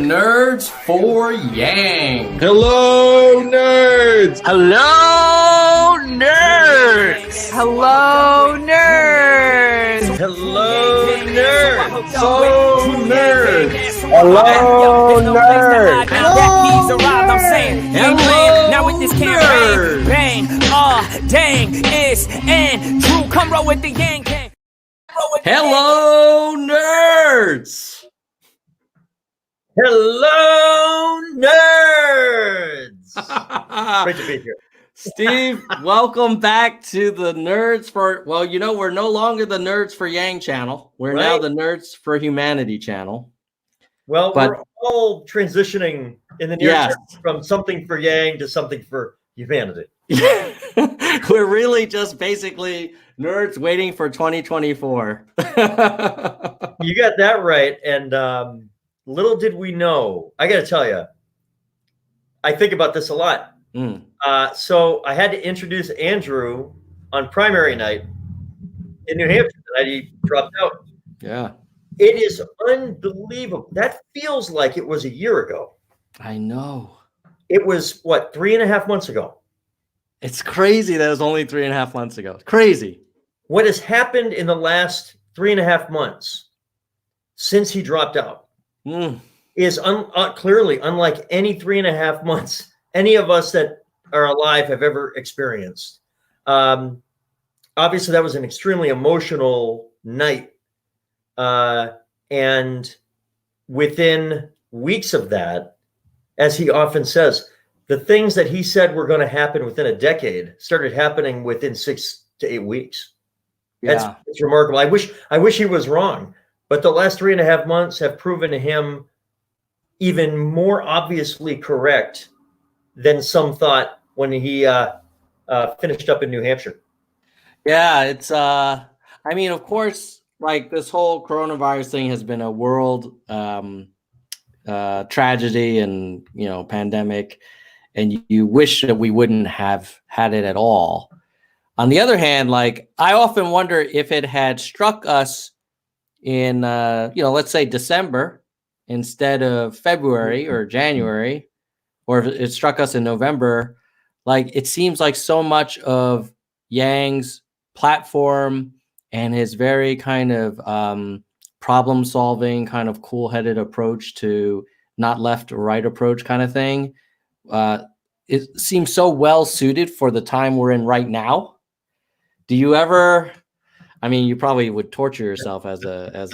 nerds for Yang. Hello, nerds! Hello, nerds! Hello, nerds! Hello, nerds! So nerds. Hello, nerds! Now with this campaign, bang, dang, it's and true. Come roll with the Yang Gang. Hello, nerds. Hello, nerds! Great to be here. Steve, welcome back to the Nerds for, well, you know, we're no longer the Nerds for Yang channel. We're now the Nerds for Humanity channel. Well, we're all transitioning in the near term from something for Yang to something for humanity. We're really just basically nerds waiting for 2024. You got that right. And little did we know, I got to tell you, I think about this a lot. So I had to introduce Andrew on primary night in New Hampshire. The night he dropped out. Yeah. It is unbelievable. That feels like it was a year ago. I know. It was, what, 3.5 months ago? It's crazy that it was only 3.5 months ago. Crazy. What has happened in the last 3.5 months since he dropped out is clearly unlike any 3.5 months any of us that are alive have ever experienced. Obviously, that was an extremely emotional night. And within weeks of that, as he often says, the things that he said were going to happen within a decade started happening within 6 to 8 weeks. Yeah. It's remarkable. I wish he was wrong, but the last 3.5 months have proven him even more obviously correct than some thought when he finished up in New Hampshire. Yeah, it's I mean, of course, like this whole coronavirus thing has been a world tragedy and, you know, pandemic, and you wish that we wouldn't have had it at all. On the other hand, like, I often wonder if it had struck us in, you know, let's say December instead of February or January, or if it struck us in November. Like, it seems like so much of Yang's platform and his very kind of problem solving, kind of cool headed approach to not left or right approach kind of thing, it seems so well suited for the time we're in right now. Do you ever, I mean, you probably would torture yourself as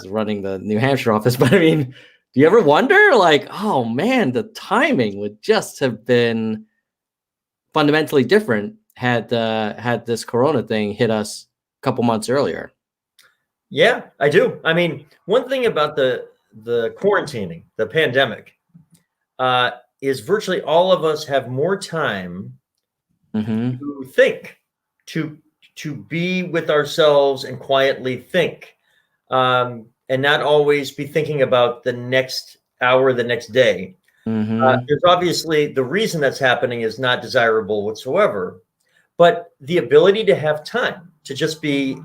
running the New Hampshire office, but I mean, do you ever wonder, like, oh man, the timing would just have been fundamentally different had this Corona thing hit us a couple months earlier? Yeah, I do. I mean, one thing about the quarantining, the pandemic, is virtually all of us have more time to think, to be with ourselves and quietly think, and not always be thinking about the next hour, the next day. There's obviously the reason that's happening is not desirable whatsoever, but the ability to have time to just be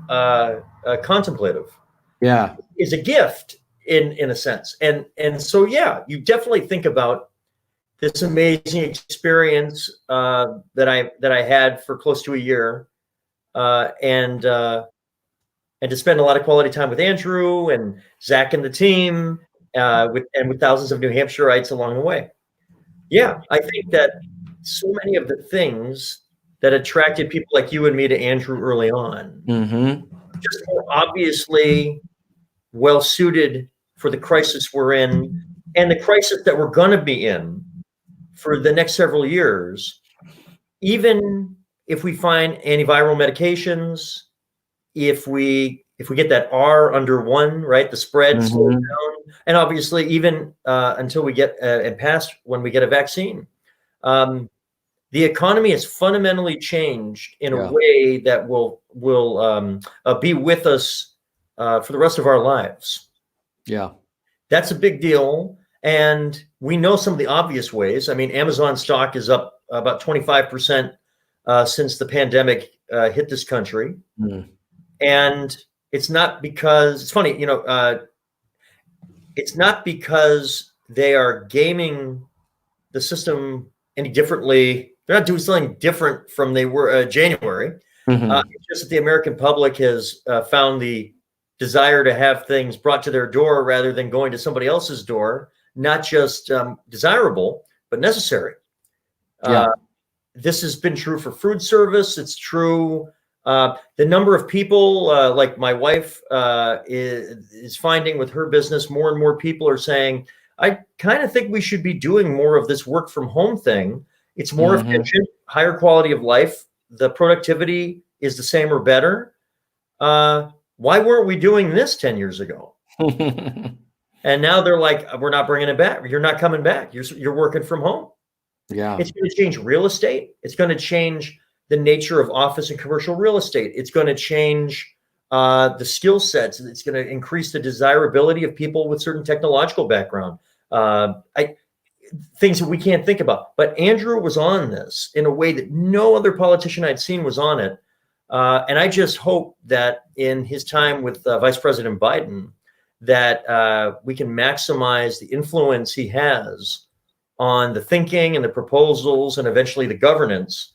contemplative, is a gift in a sense. And so, yeah, you definitely think about this amazing experience that I had for close to a year, and to spend a lot of quality time with Andrew and Zach and the team, with thousands of New Hampshireites along the way. Yeah, I think that so many of the things that attracted people like you and me to Andrew early on, just more obviously well suited for the crisis we're in and the crisis that we're going to be in for the next several years. Even if we find antiviral medications, if we get that R under 1, right, the spread slows down, and obviously even until we get and past when we get a vaccine, the economy has fundamentally changed in a way that will be with us for the rest of our lives. Yeah, that's a big deal, and we know some of the obvious ways. I mean, Amazon stock is up about 25% since the pandemic hit this country, and it's not because it's funny, you know. It's not because they are gaming the system any differently. They're not doing something different from they were January. It's just that the American public has found the desire to have things brought to their door rather than going to somebody else's door, not just desirable, but necessary. This has been true for food service. It's true. The number of people, like my wife is finding with her business, more and more people are saying, I kind of think we should be doing more of this work from home thing. It's more efficient, higher quality of life. The productivity is the same or better. Why weren't we doing this 10 years ago? And now they're like, we're not bringing it back. You're not coming back. You're working from home. Yeah. It's going to change real estate. It's going to change the nature of office and commercial real estate. It's going to change the skill sets. It's going to increase the desirability of people with certain technological background. Things that we can't think about. But Andrew was on this in a way that no other politician I'd seen was on it. And I just hope that in his time with Vice President Biden, that we can maximize the influence he has on the thinking and the proposals and eventually the governance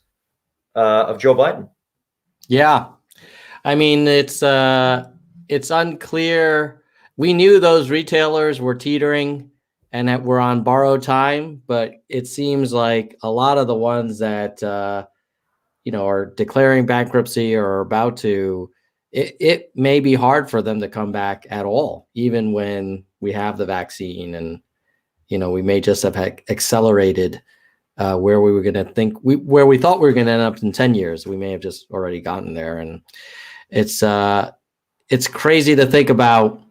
of Joe Biden. Yeah. I mean, it's unclear. We knew those retailers were teetering and that we're on borrowed time, but it seems like a lot of the ones that, are declaring bankruptcy or are about to, it may be hard for them to come back at all, even when we have the vaccine. And, we may just have accelerated where we were going to where we thought we were going to end up in 10 years. We may have just already gotten there. And it's crazy to think about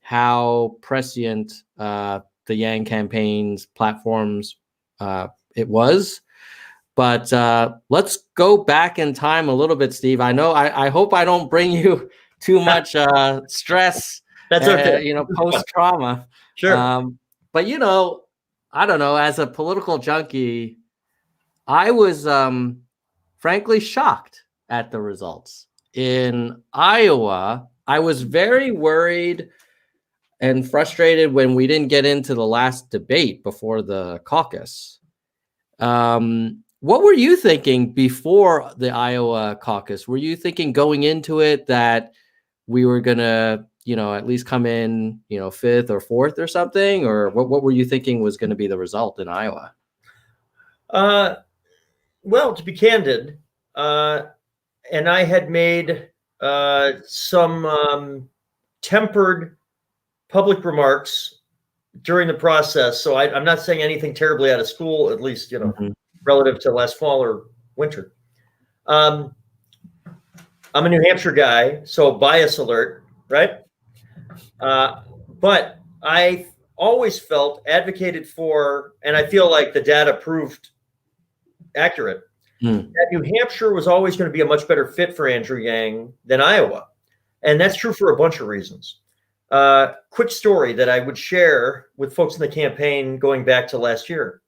how prescient the Yang campaign's platforms it was. But let's go back in time a little bit, Steve. I know I hope I don't bring you too much stress. That's okay. Post-trauma. Sure. But I don't know. As a political junkie, I was frankly shocked at the results in Iowa. I was very worried and frustrated when we didn't get into the last debate before the caucus. What were you thinking before the Iowa caucus? Were you thinking going into it that we were going to, at least come in, fifth or fourth or something? Or what were you thinking was going to be the result in Iowa? Well, to be candid, and I had made some tempered public remarks during the process. So I'm not saying anything terribly out of school, at least, relative to last fall or winter. I'm a New Hampshire guy, so bias alert, right? But I always felt, advocated for, and I feel like the data proved accurate, that New Hampshire was always going to be a much better fit for Andrew Yang than Iowa. And that's true for a bunch of reasons. Quick story that I would share with folks in the campaign going back to last year.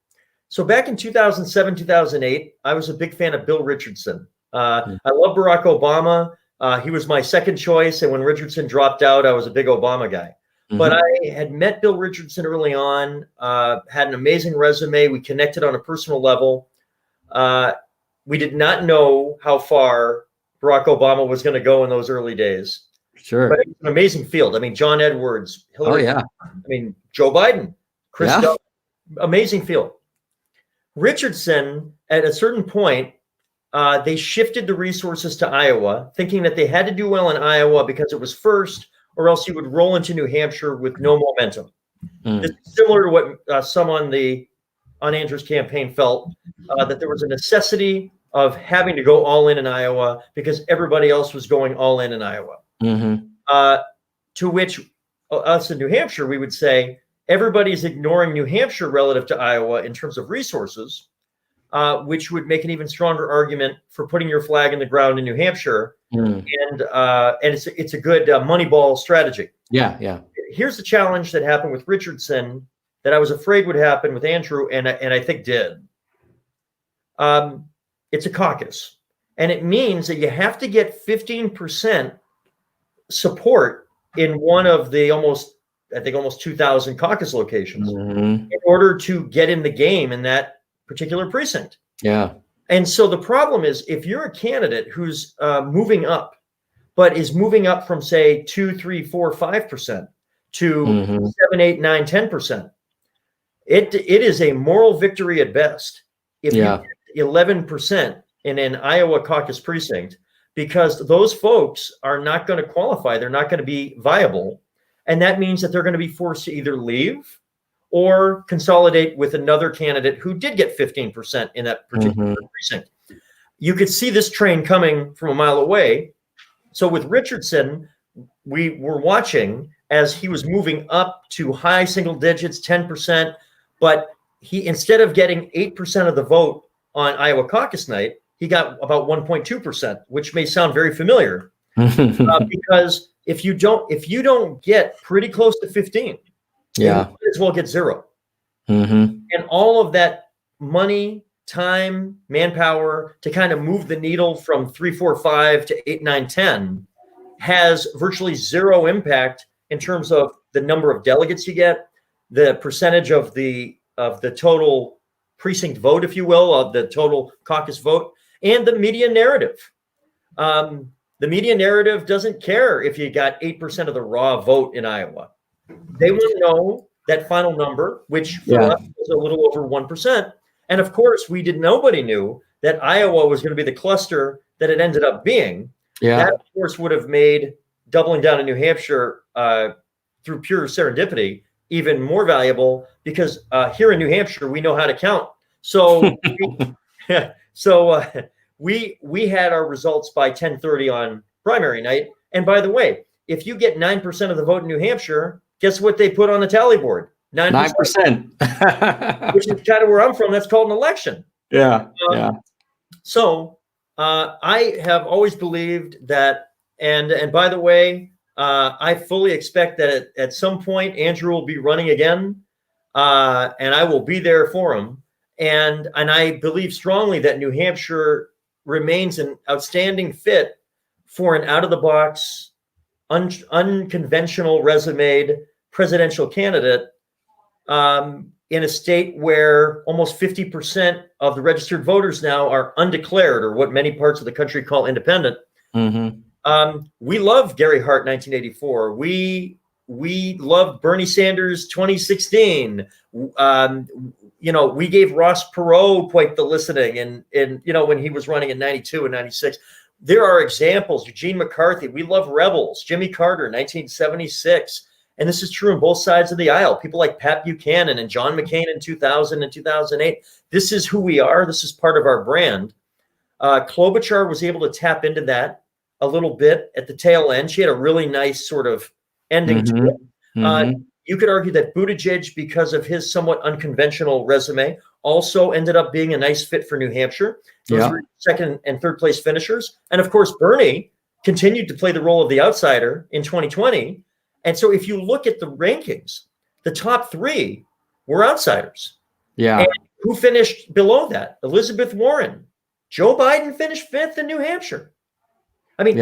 So back in 2007, 2008, I was a big fan of Bill Richardson. I love Barack Obama. He was my second choice. And when Richardson dropped out, I was a big Obama guy. But I had met Bill Richardson early on, had an amazing resume. We connected on a personal level. We did not know how far Barack Obama was going to go in those early days. Sure. But it was an amazing field. I mean, John Edwards, Hillary. Oh, yeah. I mean, Joe Biden, Chris Dodd, amazing field. Richardson, at a certain point, they shifted the resources to Iowa, thinking that they had to do well in Iowa because it was first, or else he would roll into New Hampshire with no momentum. This is similar to what some on Andrew's campaign felt, that there was a necessity of having to go all in Iowa because everybody else was going all in Iowa. To which us in New Hampshire, we would say everybody's ignoring New Hampshire relative to Iowa in terms of resources, which would make an even stronger argument for putting your flag in the ground in New Hampshire. And it's a good Moneyball strategy. Yeah. Here's the challenge that happened with Richardson that I was afraid would happen with Andrew, and I think did. It's a caucus, and it means that you have to get 15% support in one of the almost I think, almost 2,000 caucus locations Mm-hmm. in order to get in the game in that particular precinct. Yeah. And so the problem is, if you're a candidate who's moving up, but is moving up from, say, 2, 3, 4, 5% to Mm-hmm. 7, 8, 9, 10%, it is a moral victory at best if you Yeah. get 11% in an Iowa caucus precinct, because those folks are not going to qualify. They're not going to be viable. And that means that they're going to be forced to either leave or consolidate with another candidate who did get 15% in that particular precinct. You could see this train coming from a mile away. So with Richardson, we were watching as he was moving up to high single digits, 10%, but he, instead of getting 8% of the vote on Iowa caucus night, he got about 1.2%, which may sound very familiar, because if you don't get pretty close to 15, Yeah. you might as well get 0. Mm-hmm. And all of that money, time, manpower to kind of move the needle from 3, 4, 5 to 8, 9, 10 has virtually 0 impact in terms of the number of delegates you get, the percentage of the total precinct vote, if you will, of the total caucus vote, and the media narrative. The media narrative doesn't care if you got 8% of the raw vote in Iowa. They want to know that final number, which for us was a little over 1%. And of course, nobody knew that Iowa was going to be the cluster that it ended up being. Yeah. That, of course, would have made doubling down in New Hampshire through pure serendipity even more valuable, because here in New Hampshire, we know how to count. So, we had our results by 10:30 on primary night. And by the way, if you get 9% of the vote in New Hampshire, guess what they put on the tally board? 9%. Which is kind of where I'm from. That's called an election. Yeah. So I have always believed that, and by the way, I fully expect that at some point Andrew will be running again, and I will be there for him. And I believe strongly that New Hampshire remains an outstanding fit for an out-of-the-box, unconventional resumed presidential candidate in a state where almost 50% of the registered voters now are undeclared, or what many parts of the country call independent. Mm-hmm. We love Gary Hart 1984. We loved Bernie Sanders 2016. We gave Ross Perot quite the listening, and when he was running in 92 and 96. There are examples. Eugene McCarthy. We love rebels. Jimmy Carter 1976. And this is true on both sides of the aisle. People like Pat Buchanan and John McCain in 2000 and 2008. This is who we are. This is part of our brand. Klobuchar was able to tap into that a little bit at the tail end. She had a really nice sort of ending to it. You could argue that Buttigieg, because of his somewhat unconventional resume, also ended up being a nice fit for New Hampshire. Those were second and third place finishers. And of course, Bernie continued to play the role of the outsider in 2020. And so if you look at the rankings, the top 3 were outsiders. Yeah. And who finished below that? Elizabeth Warren. Joe Biden finished 5th in New Hampshire. I mean,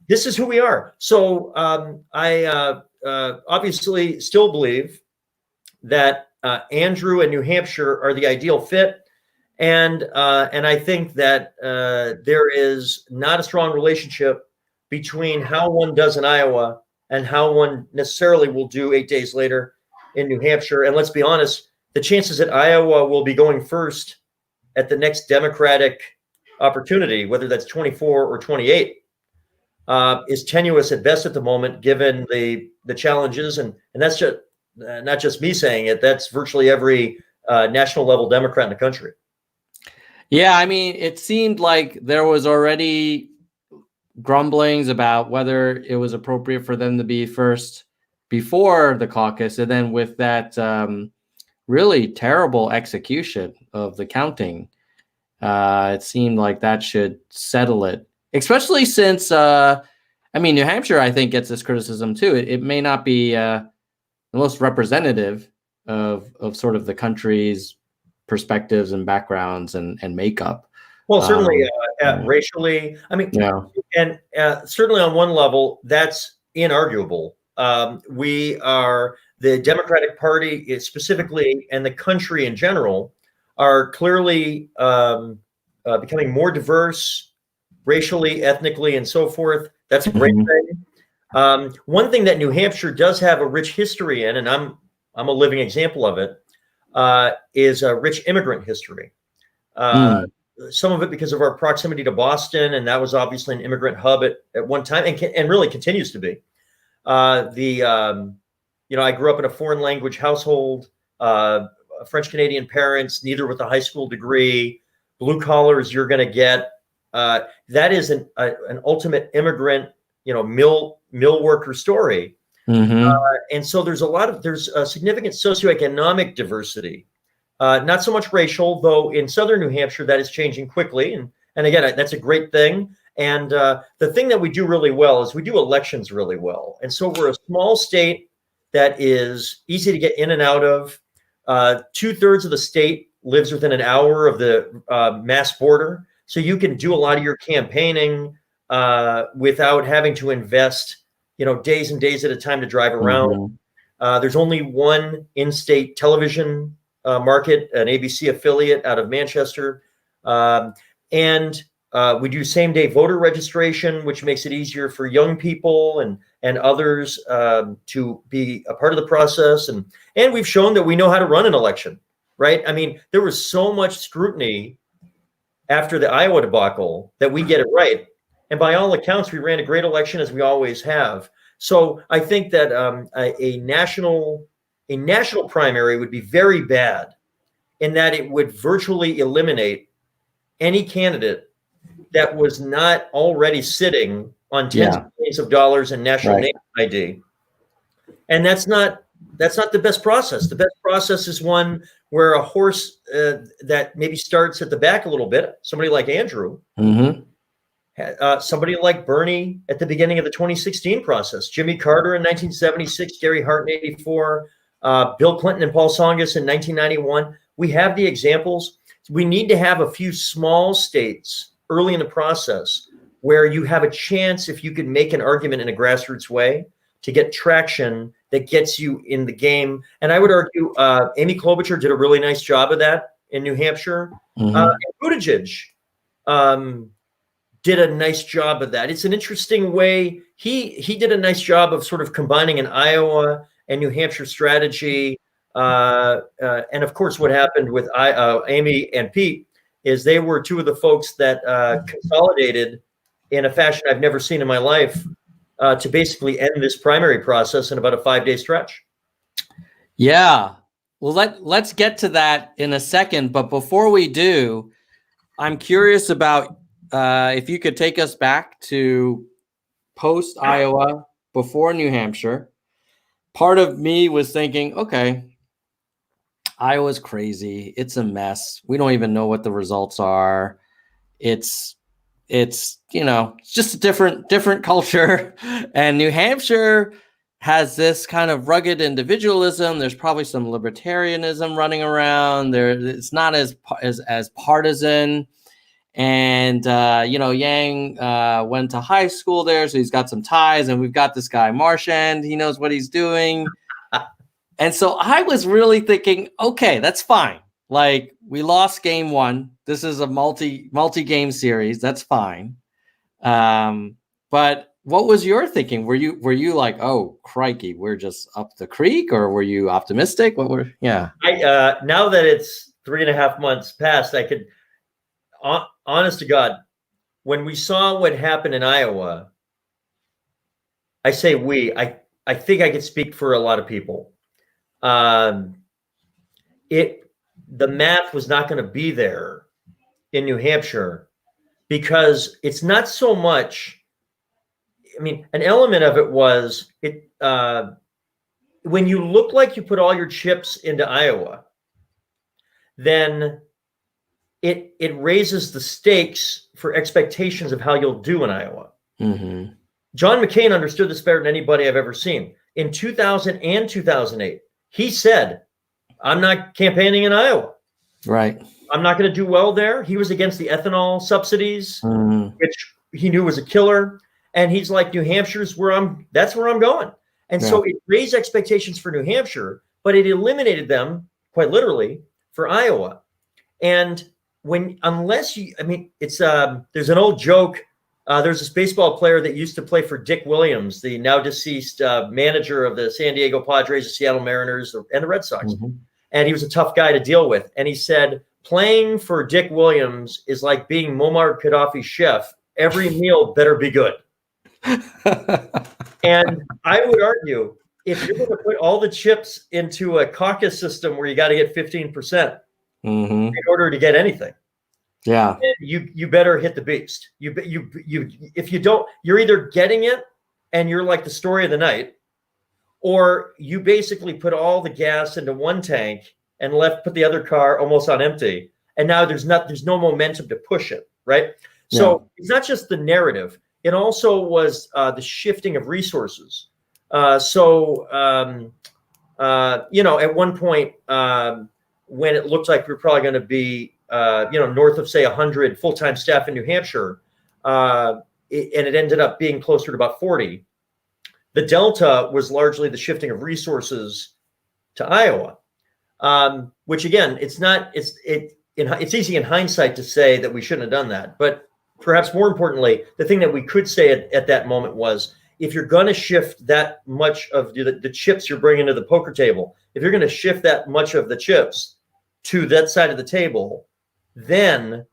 this is who we are. So I obviously still believe that Andrew and New Hampshire are the ideal fit. And I think that there is not a strong relationship between how one does in Iowa and how one necessarily will do 8 days later in New Hampshire. And let's be honest, the chances that Iowa will be going first at the next Democratic opportunity, whether that's 24 or 28, is tenuous at best at the moment, given the challenges. And that's just not just me saying it. That's virtually every national level Democrat in the country. Yeah, I mean, it seemed like there was already grumblings about whether it was appropriate for them to be first before the caucus, and then with that really terrible execution of the counting, it seemed like that should settle it. Especially since, New Hampshire, I think, gets this criticism too. It may not be the most representative of sort of the country's perspectives and backgrounds and makeup. Well, certainly racially. I mean, and certainly on one level, that's inarguable. We are the Democratic Party is specifically, and the country in general, are clearly becoming more diverse, racially, ethnically, and so forth. That's a great thing. One thing that New Hampshire does have a rich history in, and I'm a living example of it, is a rich immigrant history. Some of it because of our proximity to Boston, and that was obviously an immigrant hub at one time, and really continues to be. I grew up in a foreign language household, French Canadian parents, neither with a high school degree, blue collars you're going to get. That is an ultimate immigrant, mill worker story. And so there's a significant socioeconomic diversity. Not so much racial, though in southern New Hampshire that is changing quickly. And again, that's a great thing. And the thing that we do really well is we do elections really well. And so we're a small state that is easy to get in and out of. 2/3 of the state lives within an hour of the mass border. So you can do a lot of your campaigning without having to invest, days and days at a time to drive around. There's only one in-state television market, an ABC affiliate out of Manchester. And we do same-day voter registration, which makes it easier for young people and others to be a part of the process. And we've shown that we know how to run an election, right? I mean, there was so much scrutiny after the Iowa debacle that we get it right. And by all accounts, we ran a great election, as we always have. So I think that a national primary would be very bad in that it would virtually eliminate any candidate that was not already sitting on tens of millions of dollars in national name ID. And that's not the best process. The best process is one where a horse that maybe starts at the back a little bit, somebody like Andrew, somebody like Bernie at the beginning of the 2016 process, Jimmy Carter in 1976, Gary Hart in 84, Bill Clinton and Paul Tsongas in 1991. We have the examples. We need to have a few small states early in the process where you have a chance, if you could make an argument in a grassroots way, to get traction that gets you in the game. And I would argue Amy Klobuchar did a really nice job of that in New Hampshire. And Buttigieg did a nice job of that. It's an interesting way. He did a nice job of sort of combining an Iowa and New Hampshire strategy. And of course, what happened with Amy and Pete is they were two of the folks that consolidated in a fashion I've never seen in my life to basically end this primary process in about a 5-day stretch. Yeah. Well, let's get to that in a second. But before we do, I'm curious about if you could take us back to post Iowa, before New Hampshire. Part of me was thinking, okay, Iowa's crazy. It's a mess. We don't even know what the results are. It's just a different culture. And New Hampshire has this kind of rugged individualism. There's probably some libertarianism running around there. It's not as partisan. And, Yang went to high school there, so he's got some ties. And we've got this guy, Marchand. He knows what he's doing. And so I was really thinking, okay, that's fine. Like, we lost game one. This is a multi-game series. That's fine. But what was your thinking? Were you like, oh, crikey, we're just up the creek, or were you optimistic? I now that it's 3.5 months past, I could, honest to God, when we saw what happened in Iowa, I say I think I could speak for a lot of people. The math was not going to be there in New Hampshire because it's not so much. I mean, an element of it was when you look like you put all your chips into Iowa, then it raises the stakes for expectations of how you'll do in Iowa. John McCain understood this better than anybody I've ever seen. In 2000 and 2008, he said, I'm not campaigning in Iowa. Right. I'm not going to do well there. He was against the ethanol subsidies, which he knew was a killer. And he's like, New Hampshire's that's where I'm going. And so it raised expectations for New Hampshire, but it eliminated them quite literally for Iowa. And unless you, I mean, it's there's an old joke. There's this baseball player that used to play for Dick Williams, the now deceased manager of the San Diego Padres, the Seattle Mariners, and the Red Sox. Mm-hmm. And he was a tough guy to deal with. And he said, playing for Dick Williams is like being Muammar Gaddafi's chef. Every meal better be good. And I would argue, if you're going to put all the chips into a caucus system where you got to get 15% in order to get anything, you better hit the beast. If you don't, you're either getting it and you're like the story of the night, or you basically put all the gas into one tank and put the other car almost on empty, and now there's no momentum to push it, right? So it's not just the narrative. It also was the shifting of resources. At one point, when it looked like we were probably going to be, north of, say, 100 full-time staff in New Hampshire, and it ended up being closer to about 40, the delta was largely the shifting of resources to Iowa, which, again, it's easy in hindsight to say that we shouldn't have done that. But perhaps more importantly, the thing that we could say at that moment was, if you're going to shift that much of the chips you're bringing to the poker table, if you're going to shift that much of the chips to that side of the table, then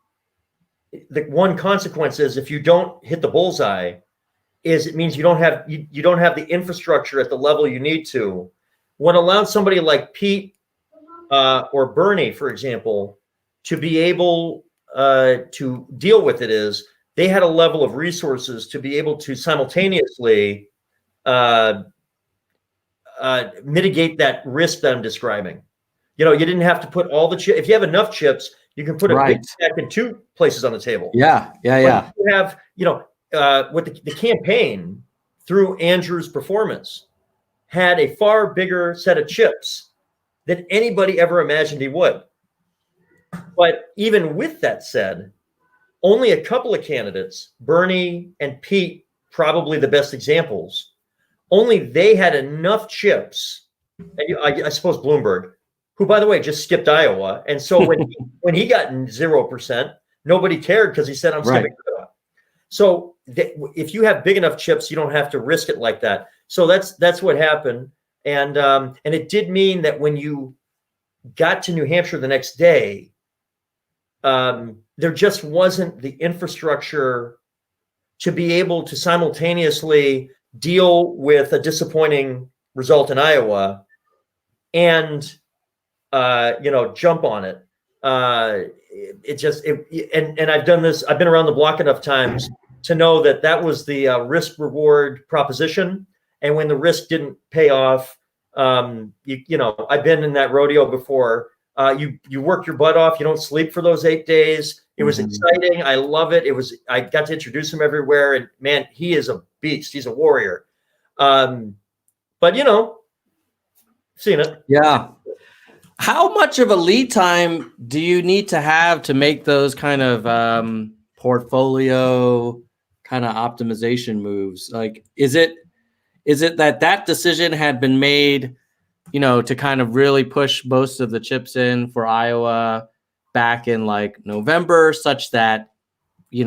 the one consequence is, if you don't hit the bullseye, it means you don't have the infrastructure at the level you need to. What allowed somebody like Pete or Bernie, for example, to be able to deal with it is they had a level of resources to be able to simultaneously mitigate that risk that I'm describing. You didn't have to put all the chips. If you have enough chips, you can put a big stack in two places on the table. Yeah. But you have, what the campaign, through Andrew's performance, had a far bigger set of chips than anybody ever imagined he would. But even with that said, only a couple of candidates, Bernie and Pete, probably the best examples, only they had enough chips. And I suppose Bloomberg, who, by the way, just skipped Iowa. And so when he got 0%, nobody cared, because he said, I'm skipping Iowa. So if you have big enough chips, you don't have to risk it like that. So that's what happened. And it did mean that when you got to New Hampshire the next day, there just wasn't the infrastructure to be able to simultaneously deal with a disappointing result in Iowa and jump on it. And I've done this. I've been around the block enough times to know that was the risk reward proposition. And when the risk didn't pay off, I've been in that rodeo before. You work your butt off. You don't sleep for those 8 days. It was exciting. I love it. I got to introduce him everywhere, and man, he is a beast. He's a warrior. But seen it. Yeah. How much of a lead time do you need to have to make those kind of portfolio kind of optimization moves? Like, is it that decision had been made, to kind of really push most of the chips in for Iowa back in like November, such that, you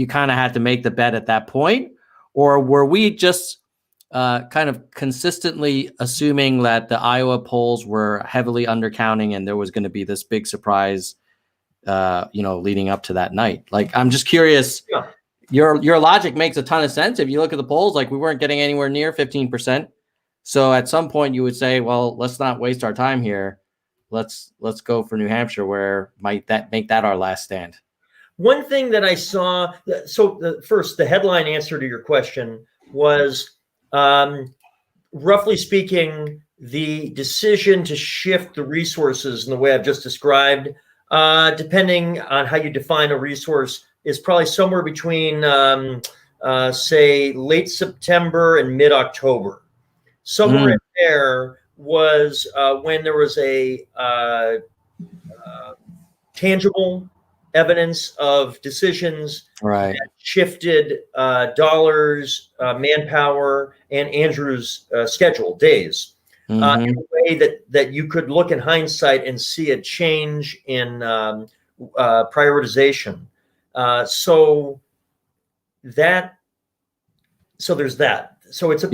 kind of had to make the bet at that point? Or were we just kind of consistently assuming that the Iowa polls were heavily undercounting and there was going to be this big surprise, leading up to that night? Like, I'm just curious. Yeah. Your logic makes a ton of sense. If you look at the polls, like, we weren't getting anywhere near 15%. So at some point you would say, well, let's not waste our time here. Let's go for New Hampshire, where might that make that our last stand? One thing that I saw, the headline answer to your question was, roughly speaking, the decision to shift the resources in the way I've just described, depending on how you define a resource, is probably somewhere between, say, late September and mid-October. Somewhere in there was when there was a tangible evidence of decisions Right. that shifted dollars, manpower, and Andrew's schedule days in a way that you could look in hindsight and see a change in prioritization. So there's that. So it's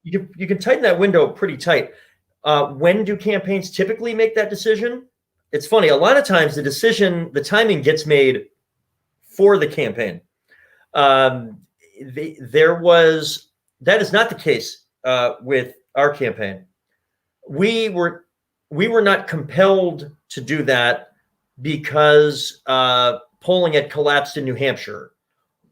you can tighten that window pretty tight. When do campaigns typically make that decision? It's funny. A lot of times the timing gets made for the campaign. That is not the case with our campaign. We were not compelled to do that because polling had collapsed in New Hampshire,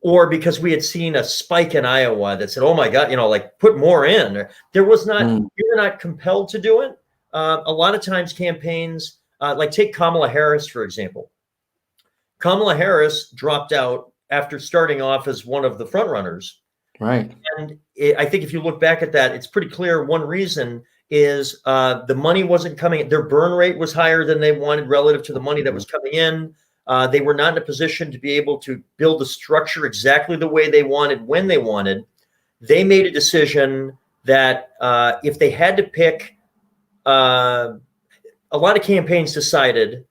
or because we had seen a spike in Iowa that said, "Oh my God, like put more in." There was not. We were not compelled to do it. A lot of times, campaigns like take Kamala Harris for example. Kamala Harris dropped out after starting off as one of the frontrunners. Right. And I think if you look back at that, it's pretty clear. One reason is the money wasn't coming. Their burn rate was higher than they wanted relative to the money that was coming in. They were not in a position to be able to build the structure exactly the way they wanted when they wanted. They made a decision that if they had to pick, a lot of campaigns decided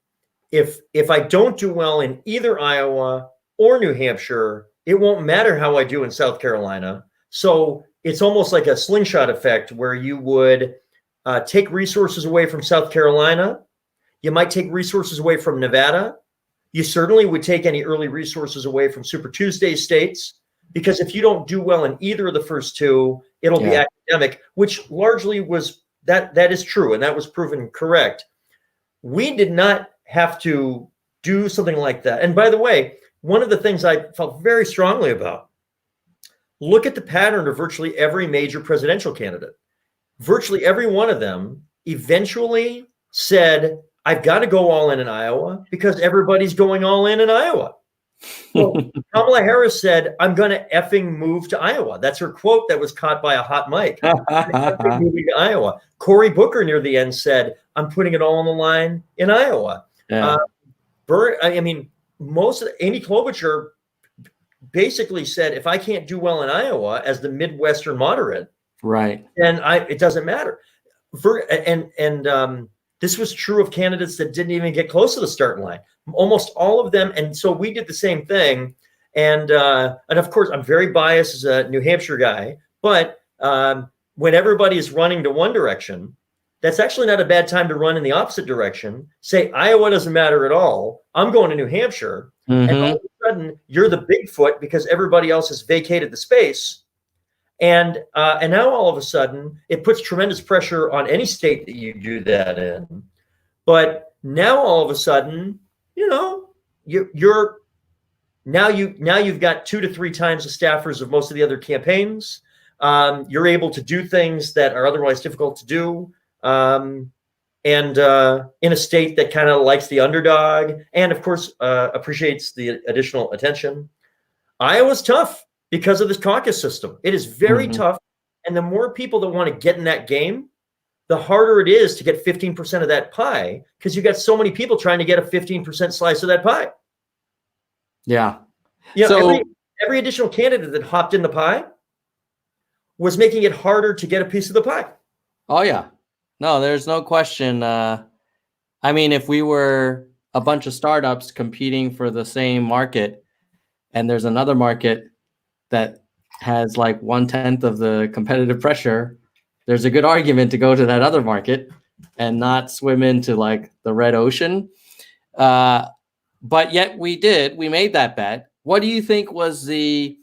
if I don't do well in either Iowa or New Hampshire, it won't matter how I do in South Carolina. So it's almost like a slingshot effect where you would take resources away from South Carolina. You might take resources away from Nevada. You certainly would take any early resources away from Super Tuesday states, because if you don't do well in either of the first two, it'll be academic, which largely was that is true. And that was proven correct. We did not have to do something like that. And by the way, one of the things I felt very strongly about, look at the pattern of virtually every major presidential candidate. Virtually every one of them eventually said, I've got to go all in Iowa because everybody's going all in Iowa. So Kamala Harris said, I'm going to effing move to Iowa. That's her quote that was caught by a hot mic. Moving to Iowa. Cory Booker near the end said, I'm putting it all on the line in Iowa. Yeah. Most of Amy Klobuchar basically said, if I can't do well in Iowa as the Midwestern moderate, right, then it doesn't matter. This was true of candidates that didn't even get close to the starting line. Almost all of them. And so we did the same thing. And of course, I'm very biased as a New Hampshire guy. But when everybody is running to one direction, that's actually not a bad time to run in the opposite direction. Say, Iowa doesn't matter at all. I'm going to New Hampshire. And all of a sudden, you're the Bigfoot because everybody else has vacated the space. And now all of a sudden, it puts tremendous pressure on any state that you do that in. But now all of a sudden, you've got 2 to 3 times the staffers of most of the other campaigns. You're able to do things that are otherwise difficult to do. And in a state that kind of likes the underdog and, of course, appreciates the additional attention. Iowa's tough because of this caucus system. It is very tough. And the more people that want to get in that game, the harder it is to get 15% of that pie because you got so many people trying to get a 15% slice of that pie. Yeah. So every additional candidate that hopped in the pie was making it harder to get a piece of the pie. Oh, yeah. No, there's no question. If we were a bunch of startups competing for the same market and there's another market that has like 1/10 of the competitive pressure, there's a good argument to go to that other market and not swim into like the red ocean. But yet we made that bet. What do you think was the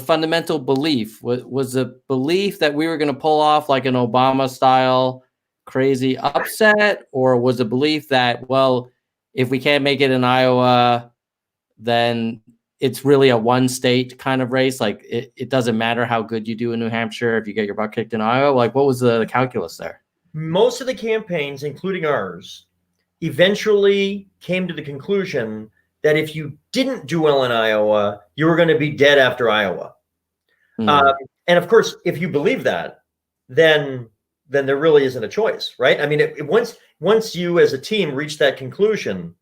fundamental belief? Was the belief that we were going to pull off like an Obama style crazy upset, or was the belief that, well, if we can't make it in Iowa, then it's really a one state kind of race? Like it doesn't matter how good you do in New Hampshire if you get your butt kicked in Iowa. Like, what was the calculus there? Most of the campaigns, including ours, eventually came to the conclusion that if you didn't do well in Iowa, you were going to be dead after Iowa. And of course, if you believe that, then there really isn't a choice, right? I mean, once you as a team reach that conclusion,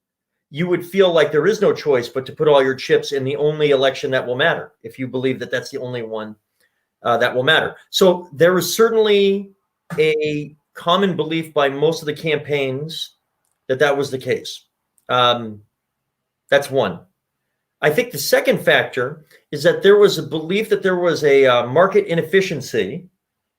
you would feel like there is no choice but to put all your chips in the only election that will matter, if you believe that that's the only one that will matter. So there is certainly a common belief by most of the campaigns that was the case. That's one. I think the second factor is that there was a belief that there was a market inefficiency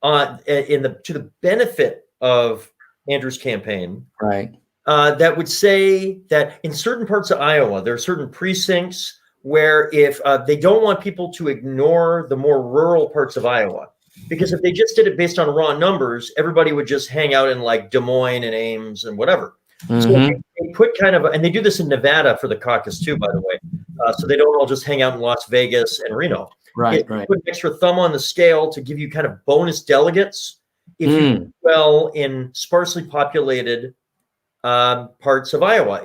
to the benefit of Andrew's campaign. Right. That would say that in certain parts of Iowa, there are certain precincts where if they don't want people to ignore the more rural parts of Iowa, because if they just did it based on raw numbers, everybody would just hang out in like Des Moines and Ames and whatever. So they put kind of, and they do this in Nevada for the caucus too, by the way. So they don't all just hang out in Las Vegas and Reno. Right. Put an extra thumb on the scale to give you kind of bonus delegates if you do well in sparsely populated parts of Iowa.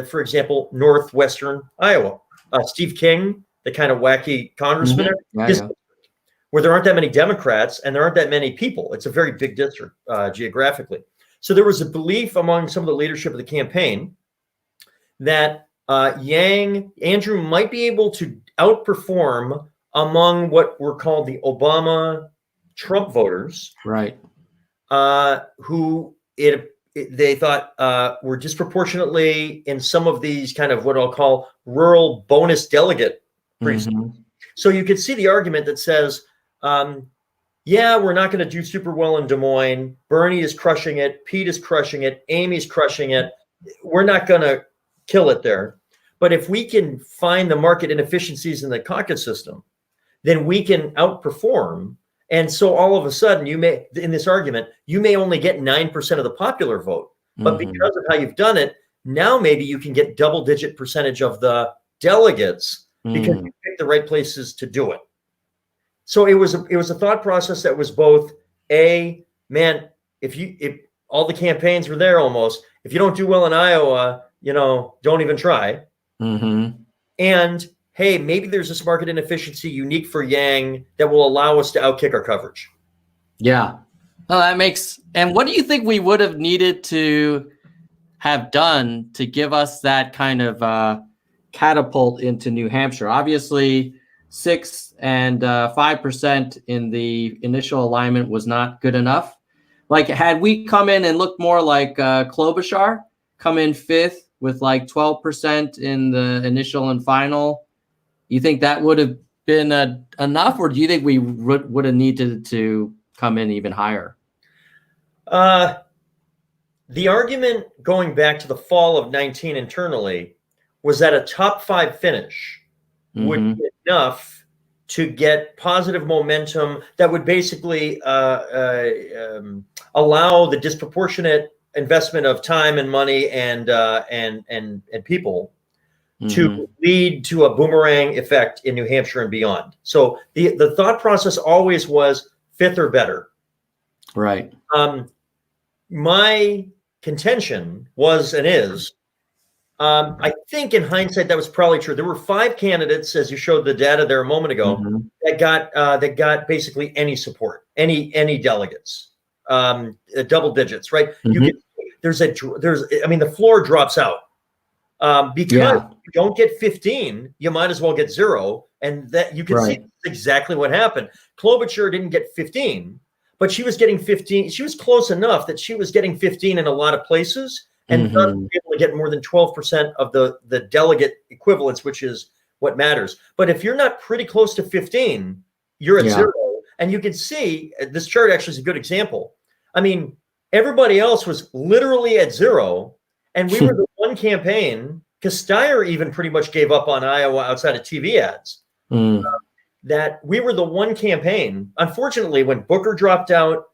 For example, northwestern Iowa. Steve King, the kind of wacky congressman, where there aren't that many Democrats and there aren't that many people. It's a very big district geographically. So there was a belief among some of the leadership of the campaign that Andrew might be able to outperform among what were called the Obama-Trump voters, right? Who they thought were disproportionately in some of these kind of what I'll call rural bonus delegate precincts. So you could see the argument that says, yeah, we're not going to do super well in Des Moines. Bernie is crushing it. Pete is crushing it. Amy's crushing it. We're not going to kill it there. But if we can find the market inefficiencies in the caucus system, then we can outperform. And so all of a sudden, in this argument, you may only get 9% of the popular vote. But because of how you've done it, now maybe you can get double-digit percentage of the delegates because you picked the right places to do it. So it was a thought process that was both if all the campaigns were there almost, if you don't do well in Iowa, don't even try. And hey, maybe there's this market inefficiency unique for Yang that will allow us to outkick our coverage. Yeah. Well, that makes, and what do you think we would have needed to have done to give us that kind of catapult into New Hampshire? Obviously, 6 and 5% in the initial alignment was not good enough. Like, had we come in and looked more like Klobuchar, come in 5th with like 12% in the initial and final, you think that would have been enough, or do you think we would have needed to come in even higher? The argument going back to the fall of 19 internally was that a top 5 finish would be enough to get positive momentum that would basically allow the disproportionate investment of time and money and people to lead to a boomerang effect in New Hampshire and beyond. So the thought process always was 5th or better. Right. My contention was and is, I think in hindsight that was probably true. There were 5 candidates, as you showed the data there a moment ago, that got basically any support, any delegates, double digits, right? You can, the floor drops out because you don't get 15, you might as well get 0, and that you can see exactly what happened. Klobuchar didn't get 15, but she was getting 15. She was close enough that she was getting 15 in a lot of places. And not able to get more than 12% of the delegate equivalence, which is what matters. But if you're not pretty close to 15, you're at 0. And you can see this chart actually is a good example. I mean, everybody else was literally at 0. And we were the one campaign, because Steyer even pretty much gave up on Iowa outside of TV ads, that we were the one campaign. Unfortunately, when Booker dropped out,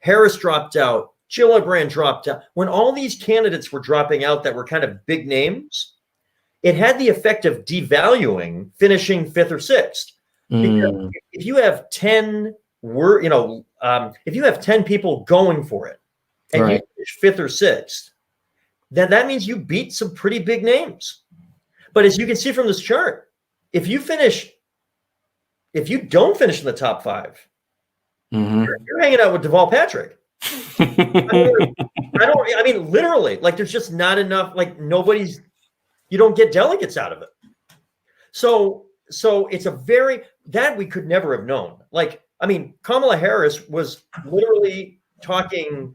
Harris dropped out, Gillibrand dropped out. When all these candidates were dropping out that were kind of big names, it had the effect of devaluing finishing 5th or 6th. Because if you have 10 if you have 10 people going for it and you finish 5th or 6th, then that means you beat some pretty big names. But as you can see from this chart, if you don't finish in the top 5, you're hanging out with Deval Patrick. I mean, literally, like, there's just not enough, like, nobody's you don't get delegates out of it. So it's that we could never have known. Like, I mean, Kamala Harris was literally talking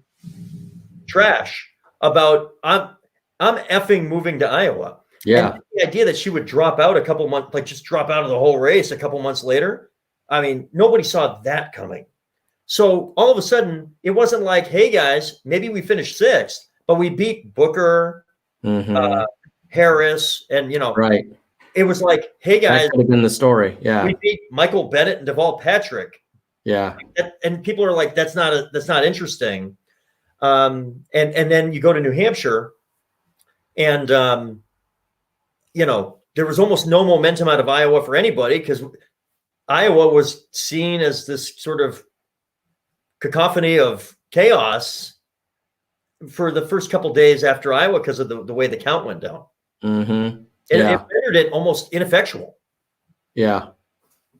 trash about I'm effing moving to Iowa. Yeah. And the idea that she would drop out a couple months, like just drop out of the whole race a couple months later. I mean, nobody saw that coming. So all of a sudden, it wasn't like, hey guys, maybe we finished 6th, but we beat Booker, Harris, and right. It was like, hey guys, that could have been the story. Yeah. We beat Michael Bennett and Deval Patrick. Yeah. And people are like, that's not interesting. And then you go to New Hampshire, and there was almost no momentum out of Iowa for anybody, because Iowa was seen as this sort of cacophony of chaos for the first couple days after Iowa because of the way the count went down. Mm-hmm. It rendered it almost ineffectual. Yeah.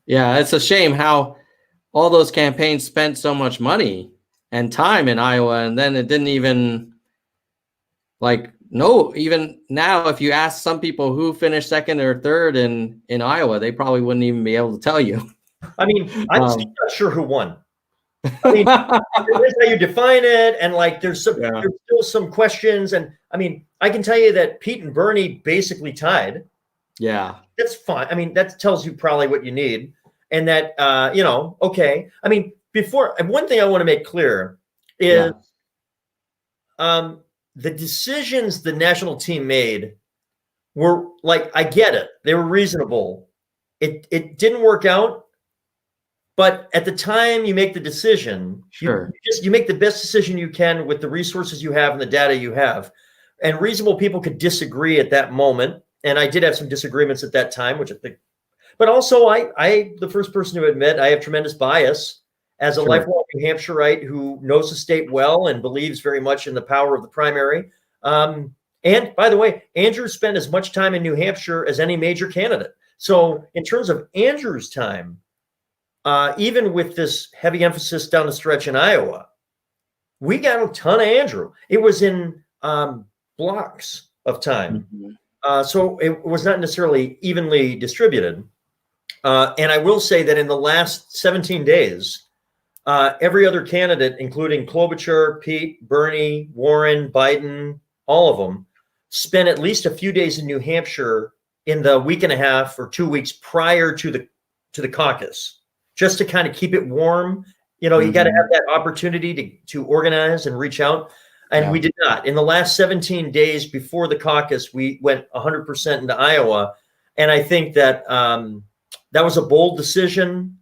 Yeah. It's a shame how all those campaigns spent so much money and time in Iowa, and then it didn't even even now, if you ask some people who finished 2nd or 3rd in Iowa, they probably wouldn't even be able to tell you. I mean, I'm still not sure who won. I mean, that's how you define it, and there's still some questions. And I mean, I can tell you that Pete and Bernie basically tied. Yeah, that's fine. I mean, that tells you probably what you need, and that okay. I mean, one thing I want to make clear is, the decisions the national team made were I get it, they were reasonable. It didn't work out. But at the time you make the decision, sure, you make the best decision you can with the resources you have and the data you have. And reasonable people could disagree at that moment. And I did have some disagreements at that time, which I think, but also I the first person to admit I have tremendous bias as a lifelong New Hampshireite who knows the state well and believes very much in the power of the primary. And by the way, Andrew spent as much time in New Hampshire as any major candidate. So in terms of Andrew's time, even with this heavy emphasis down the stretch in Iowa, we got a ton of Andrew. It was in blocks of time. So it was not necessarily evenly distributed. And I will say that in the last 17 days, every other candidate, including Klobuchar, Pete, Bernie, Warren, Biden, all of them, spent at least a few days in New Hampshire in the week and a half or 2 weeks prior to the caucus, just to kind of keep it warm. You got to have that opportunity to organize and reach out. And we did not. In the last 17 days before the caucus, we went 100% into Iowa. And I think that that was a bold decision.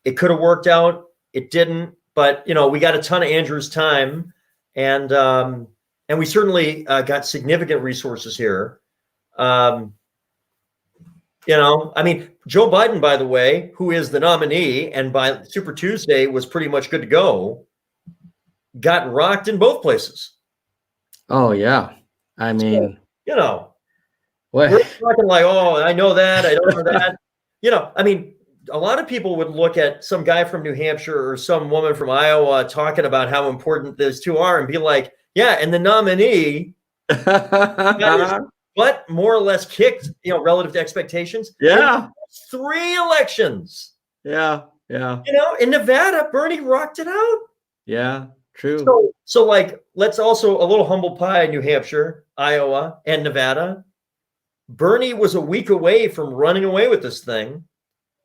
It could have worked out. It didn't. But, we got a ton of Andrew's time. And we certainly got significant resources here. I mean, Joe Biden, by the way, who is the nominee, and by Super Tuesday was pretty much good to go, got rocked in both places. Oh, yeah. I mean, so, we're talking like, oh, I know that, I don't know that. I mean, a lot of people would look at some guy from New Hampshire or some woman from Iowa talking about how important those two are and be like, yeah, and the nominee but more or less kicked, relative to expectations. Yeah. 3 elections. Yeah. Yeah. In Nevada, Bernie rocked it out. Yeah, true. So let's also a little humble pie, New Hampshire, Iowa, and Nevada. Bernie was a week away from running away with this thing.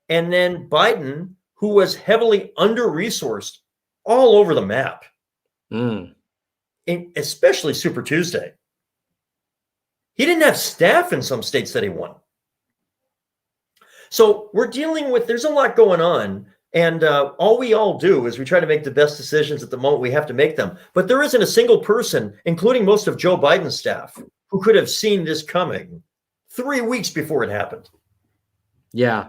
And then Biden, who was heavily under-resourced all over the map, especially Super Tuesday. He didn't have staff in some states that he won. So we're dealing with, there's a lot going on. And all we do is we try to make the best decisions at the moment we have to make them. But there isn't a single person, including most of Joe Biden's staff, who could have seen this coming 3 weeks before it happened. Yeah.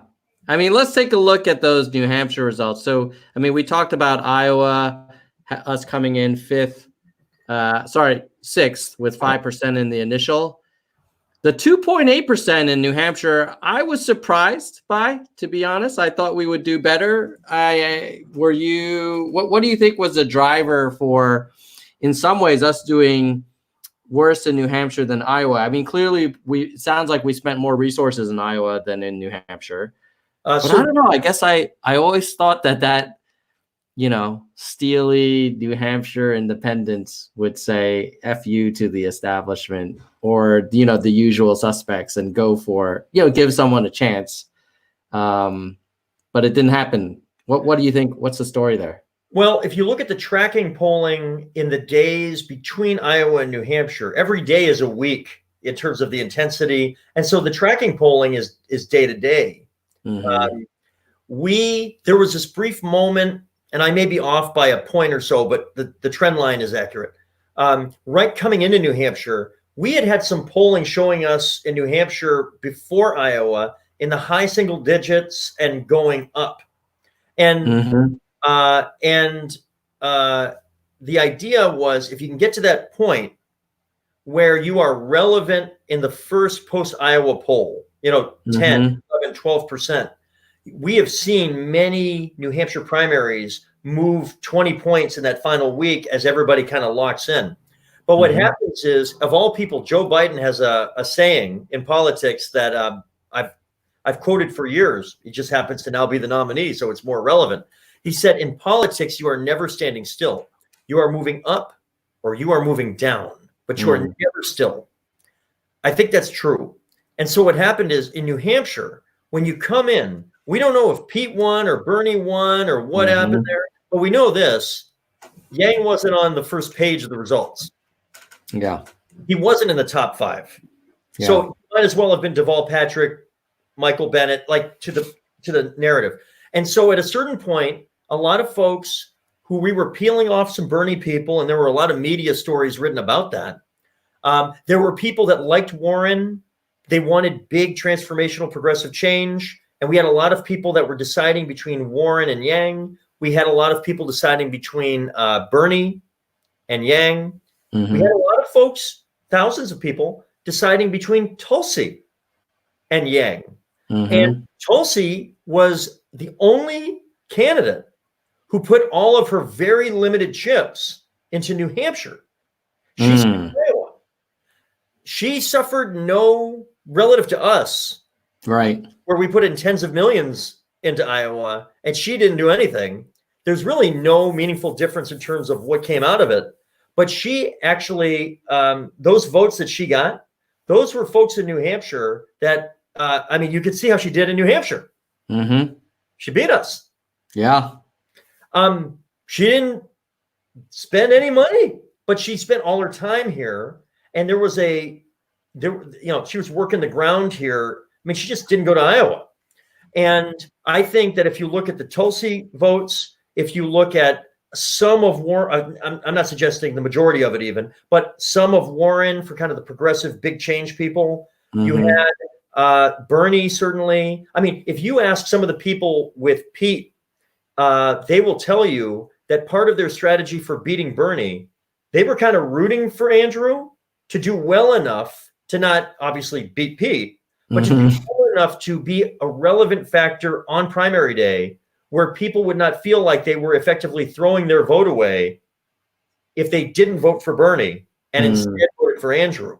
I mean, let's take a look at those New Hampshire results. So, I mean, we talked about Iowa, us coming in 6th with 5% in the initial. The 2.8% in New Hampshire, I was surprised by, to be honest. I thought we would do better. What do you think was the driver for, in some ways, us doing worse in New Hampshire than Iowa? I mean, clearly, it sounds like we spent more resources in Iowa than in New Hampshire. But I don't know. I guess I always thought that steely New Hampshire independents would say "F you" to the establishment, or the usual suspects, and go for give someone a chance. But it didn't happen. What do you think? What's the story there? Well, if you look at the tracking polling in the days between Iowa and New Hampshire, every day is a week in terms of the intensity, and so the tracking polling is day to day. There was this brief moment, and I may be off by a point or so, but the trend line is accurate. Right coming into New Hampshire, we had some polling showing us in New Hampshire before Iowa in the high single digits and going up. And the idea was, if you can get to that point where you are relevant in the first post-Iowa poll, 10, 11, 12%, we have seen many New Hampshire primaries move 20 points in that final week as everybody kind of locks in. But what happens is, of all people, Joe Biden has a saying in politics that I've quoted for years. He just happens to now be the nominee, so it's more relevant. He said, in politics, you are never standing still. You are moving up or you are moving down, but you are never still. I think that's true. And so what happened is, in New Hampshire, when you come in, we don't know if Pete won or Bernie won or what happened there, but we know this: Yang wasn't on the first page of the results. Yeah. He wasn't in the top 5. Yeah. So it might as well have been Deval Patrick, Michael Bennett, like to the narrative. And so at a certain point, a lot of folks who we were peeling off some Bernie people, and there were a lot of media stories written about that. There were people that liked Warren. They wanted big transformational progressive change. And we had a lot of people that were deciding between Warren and Yang. We had a lot of people deciding between Bernie and Yang. We had a lot of folks, thousands of people, deciding between Tulsi and Yang. And Tulsi was the only candidate who put all of her very limited chips into New Hampshire. She suffered no, relative to us, right, where we put in tens of millions into Iowa, and she didn't do anything. There's really no meaningful difference in terms of what came out of it. But she actually, those votes that she got, those were folks in New Hampshire that, you could see how she did in New Hampshire. She beat us. Yeah. She didn't spend any money, but she spent all her time here. And she was working the ground here. I mean, she just didn't go to Iowa. And I think that if you look at the Tulsi votes, if you look at some of Warren, I'm not suggesting the majority of it even, but some of Warren for kind of the progressive big change people. You had Bernie, certainly. I mean, if you ask some of the people with Pete, they will tell you that part of their strategy for beating Bernie, they were kind of rooting for Andrew to do well enough to not obviously beat Pete, but to do well enough to be a relevant factor on primary day, where people would not feel like they were effectively throwing their vote away if they didn't vote for Bernie and instead voted for Andrew.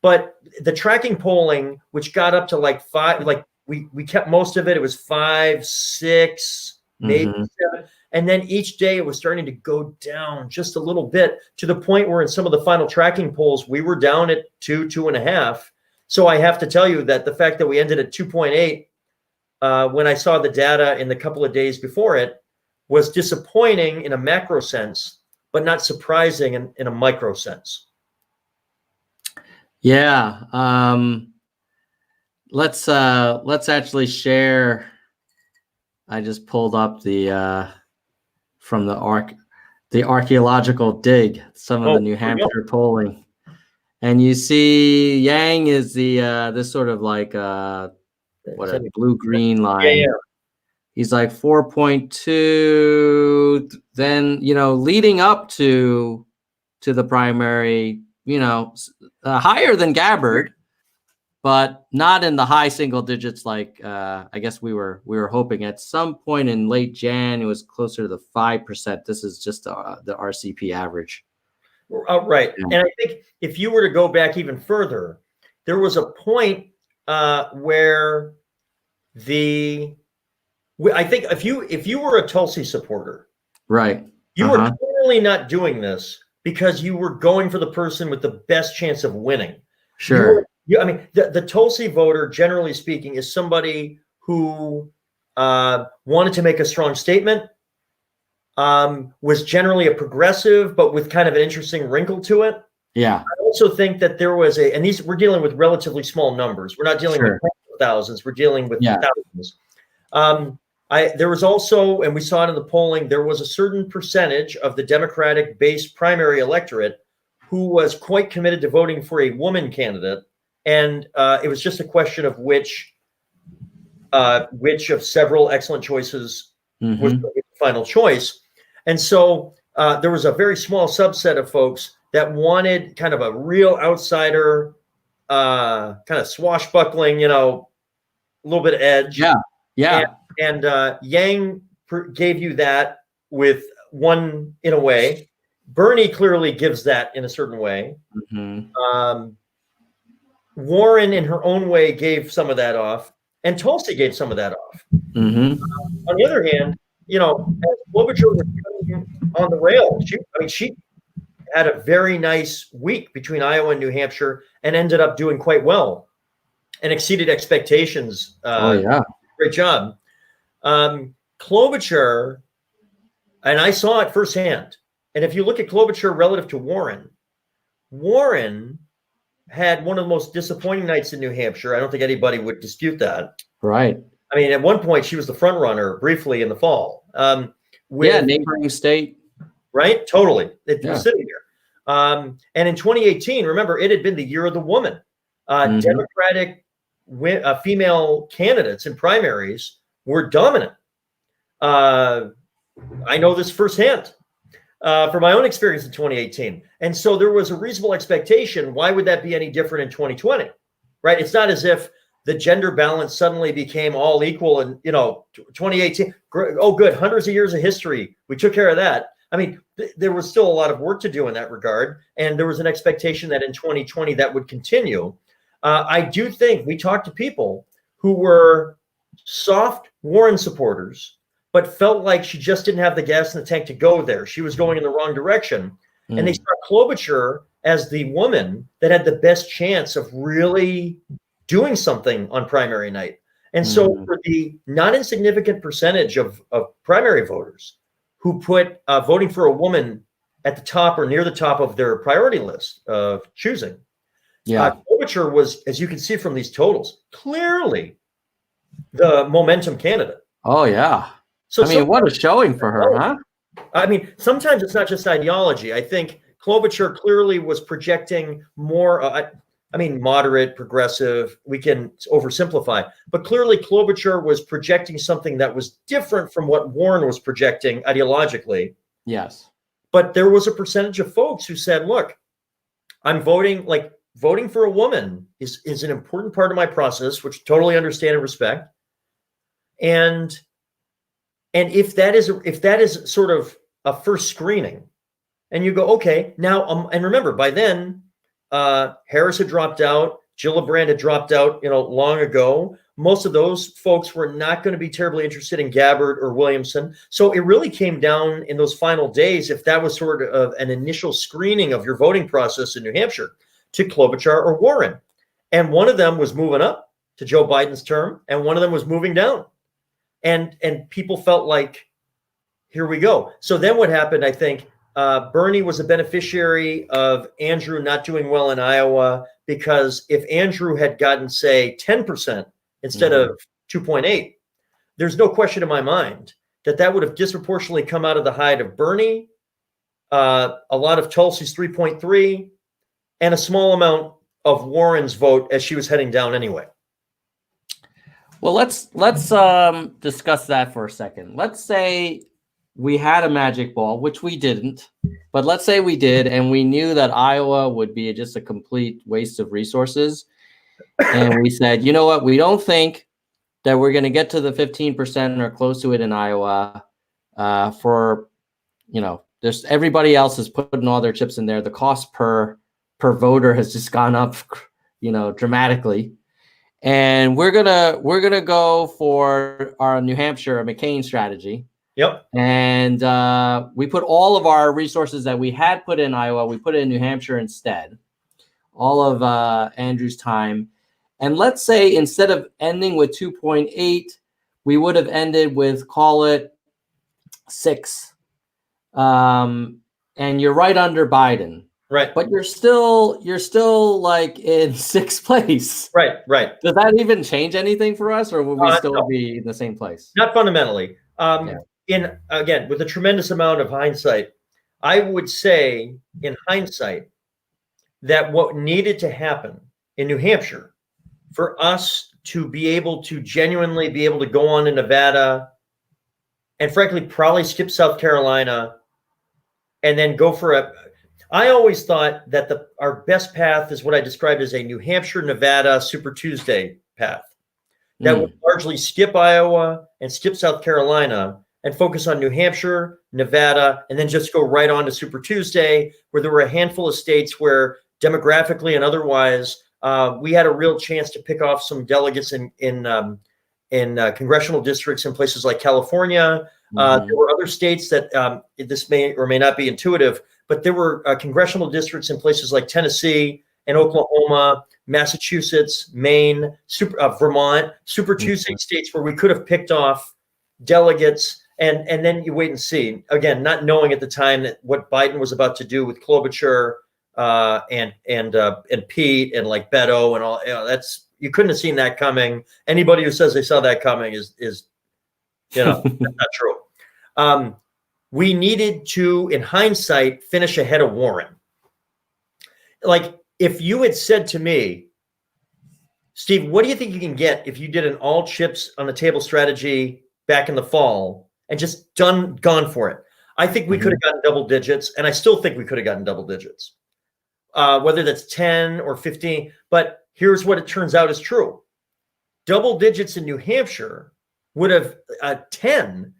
But the tracking polling, which got up to like 5, like we kept most of it. It was 5, 6, maybe 7. And then each day it was starting to go down just a little bit, to the point where in some of the final tracking polls, we were down at 2, 2.5. So I have to tell you that the fact that we ended at 2.8, when I saw the data in the couple of days before it, was disappointing in a macro sense, but not surprising in a micro sense. Yeah. Let's actually share. I just pulled up the from the archaeological dig, some of the New Hampshire polling, and you see Yang is the this sort of like what a blue-green line. Yeah. He's like 4.2. Then leading up to the primary, higher than Gabbard, but not in the high single digits like I guess we were hoping. At some point in late Jan, it was closer to the 5%. This is just the RCP average. Right. Yeah. And I think if you were to go back even further, there was a point where I think if you were a Tulsi supporter, Right. you were clearly not doing this because you were going for the person with the best chance of winning. Sure. I mean, the Tulsi voter, generally speaking, is somebody who wanted to make a strong statement, was generally a progressive, but with kind of an interesting wrinkle to it. Yeah. I also think that there was and we're dealing with relatively small numbers. We're not dealing with thousands. We're dealing with thousands. There was also, and we saw it in the polling, there was a certain percentage of the Democratic-based primary electorate who was quite committed to voting for a woman candidate. And it was just a question of which of several excellent choices was the final choice. And so there was a very small subset of folks that wanted kind of a real outsider, kind of swashbuckling, a little bit of edge. Yeah. Yeah. And Yang gave you that with one, in a way. Bernie clearly gives that in a certain way. Warren, in her own way, gave some of that off, and Tulsi gave some of that off. On the other hand, as Klobuchar was on the rail, she had a very nice week between Iowa and New Hampshire, and ended up doing quite well, and exceeded expectations. Great job. Klobuchar, and I saw it firsthand. And if you look at Klobuchar relative to Warren had one of the most disappointing nights in New Hampshire. I don't think anybody would dispute that. Right. I mean, at one point she was the front runner briefly in the fall. Neighboring state. Right. Totally. It was sitting here. And in 2018, remember, it had been the year of the woman. Democratic female candidates in primaries were dominant. I know this firsthand from my own experience in 2018. And so there was a reasonable expectation. Why would that be any different in 2020? Right? It's not as if the gender balance suddenly became all equal in 2018. Oh, good. Hundreds of years of history. We took care of that. I mean, there was still a lot of work to do in that regard. And there was an expectation that in 2020 that would continue. I do think we talked to people who were soft Warren supporters, but felt like she just didn't have the gas in the tank to go there. She was going in the wrong direction. And they saw Klobuchar as the woman that had the best chance of really doing something on primary night. And so for the not insignificant percentage of primary voters who put voting for a woman at the top or near the top of their priority list of choosing, Klobuchar was, as you can see from these totals, clearly the momentum candidate. Oh, yeah. So what a showing for her, huh? I mean, sometimes it's not just ideology. I think Klobuchar clearly was projecting more, moderate, progressive. We can oversimplify. But clearly Klobuchar was projecting something that was different from what Warren was projecting ideologically. Yes. But there was a percentage of folks who said, look, I'm voting for a woman is an important part of my process, which totally understand and respect. And if that is sort of a first screening, and you go, okay, now, and remember, by then, Harris had dropped out, Gillibrand had dropped out, long ago. Most of those folks were not going to be terribly interested in Gabbard or Williamson. So it really came down in those final days, if that was sort of an initial screening of your voting process in New Hampshire, to Klobuchar or Warren. And one of them was moving up to Joe Biden's term, and one of them was moving down. And people felt like, here we go. So then what happened, I think, Bernie was a beneficiary of Andrew not doing well in Iowa, because if Andrew had gotten, say, 10% instead of 2.8, there's no question in my mind that would have disproportionately come out of the hide of Bernie, a lot of Tulsi's 3.3, and a small amount of Warren's vote as she was heading down anyway. Well, let's discuss that for a second. Let's say we had a magic ball, which we didn't, but let's say we did, and we knew that Iowa would be just a complete waste of resources. And we said, you know what? We don't think that we're going to get to the 15% or close to it in Iowa for There's everybody else is putting all their chips in there. The cost per voter has just gone up, dramatically. And we're gonna go for our New Hampshire McCain strategy. Yep. And we put all of our resources that we had put in Iowa, we put it in New Hampshire instead. All of Andrew's time. And let's say instead of ending with 2.8, we would have ended with, call it 6. And you're right under Biden. Right. But you're still like in 6th place. Right. Does that even change anything for us, or will we still be in the same place? Not fundamentally. Again, with a tremendous amount of hindsight, I would say in hindsight that what needed to happen in New Hampshire for us to be able to genuinely be able to go on to Nevada and frankly probably skip South Carolina and then go for I always thought that our best path is what I described as a New Hampshire, Nevada Super Tuesday path that would largely skip Iowa and skip South Carolina and focus on New Hampshire, Nevada, and then just go right on to Super Tuesday, where there were a handful of states where demographically and otherwise we had a real chance to pick off some delegates in congressional districts in places like California. There were other states that this may or may not be intuitive, but there were congressional districts in places like Tennessee and Oklahoma, Massachusetts, Maine, Vermont, Super Tuesday states where we could have picked off delegates. And then you wait and see. Again, not knowing at the time that what Biden was about to do with Klobuchar and Pete and like Beto and all. You couldn't have seen that coming. Anybody who says they saw that coming is that's not true. We needed to, in hindsight, finish ahead of Warren. Like if you had said to me, Steve, what do you think you can get if you did an all chips on the table strategy back in the fall and just gone for it? I think we could have gotten double digits, and I still think we could have gotten double digits, whether that's 10 or 15. But here's what it turns out is true. Double digits in New Hampshire would have 10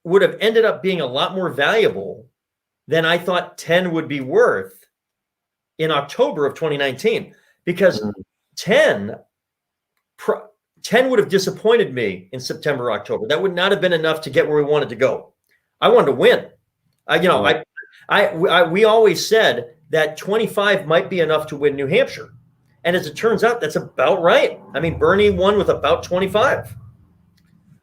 would have ended up being a lot more valuable than I thought 10 would be worth in October of 2019, because 10 would have disappointed me in September, October. That would not have been enough to get where we wanted to go. I wanted to win. We always said that 25 might be enough to win New Hampshire. And as it turns out, that's about right. I mean, Bernie won with about 25.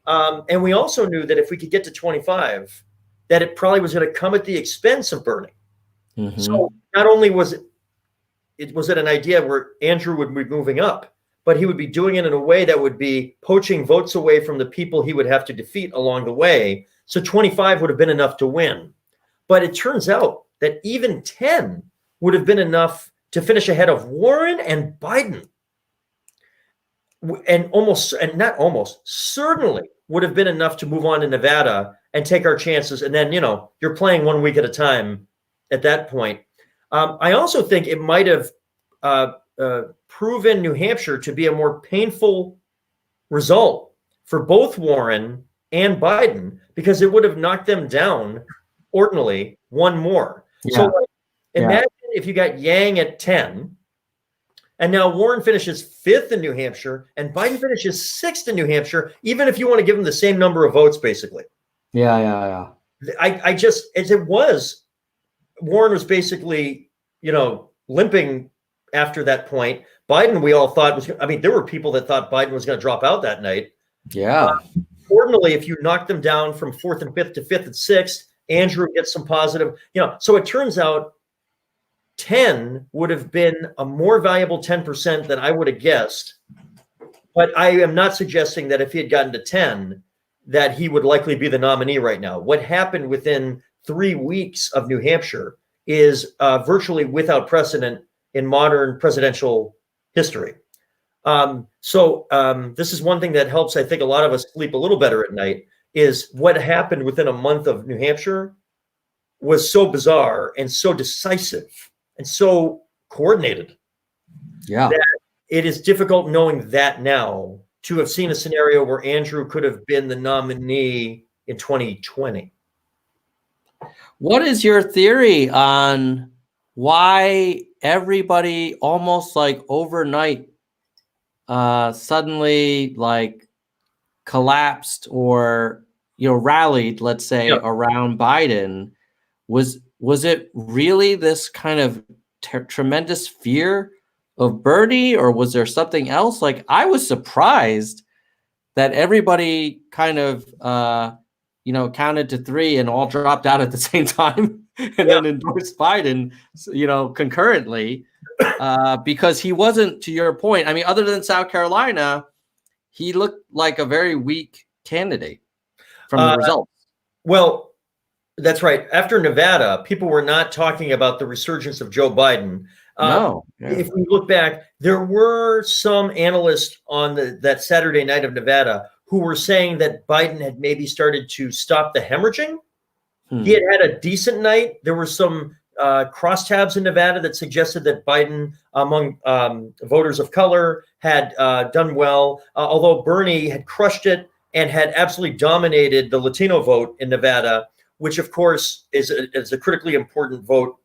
And we also knew that if we could get to 25, that it probably was going to come at the expense of Bernie. So not only was it an idea where Andrew would be moving up, but he would be doing it in a way that would be poaching votes away from the people he would have to defeat along the way. So 25 would have been enough to win. But it turns out that even 10 would have been enough to finish ahead of Warren and Biden. And certainly would have been enough to move on to Nevada and take our chances. And then, you're playing 1 week at a time at that point. I also think it might have proven New Hampshire to be a more painful result for both Warren and Biden, because it would have knocked them down ordinarily one more. So imagine if you got Yang at 10, and now Warren finishes 5th in New Hampshire, and Biden finishes 6th in New Hampshire, even if you want to give them the same number of votes, basically. Yeah. I just, as it was, Warren was basically, limping after that point. Biden, we all thought there were people that thought Biden was going to drop out that night. Yeah. Ordinarily, if you knock them down from 4th and 5th to 5th and 6th, Andrew gets some positive, so it turns out 10 would have been a more valuable 10% than I would have guessed. But I am not suggesting that if he had gotten to 10, that he would likely be the nominee right now. What happened within 3 weeks of New Hampshire is virtually without precedent in modern presidential history. So this is one thing that helps, I think, a lot of us sleep a little better at night, is what happened within a month of New Hampshire was so bizarre and so decisive and so coordinated. Yeah. That it is difficult knowing that now to have seen a scenario where Andrew could have been the nominee in 2020. What is your theory on why everybody almost like overnight suddenly like collapsed or rallied, let's say, Yeah. around Biden? Was it really this kind of tremendous fear of Bernie, or was there something else? Like, I was surprised that everybody kind of counted to three and all dropped out at the same time and then endorsed Biden, concurrently, because he wasn't, to your point, I mean, other than South Carolina, he looked like a very weak candidate from the results. Well, that's right. After Nevada, people were not talking about the resurgence of Joe Biden. No. Yeah. If we look back, there were some analysts on that Saturday night of Nevada who were saying that Biden had maybe started to stop the hemorrhaging. He had a decent night. There were some crosstabs in Nevada that suggested that Biden, among voters of color, had done well, although Bernie had crushed it and had absolutely dominated the Latino vote in Nevada, which, of course, is a critically important vote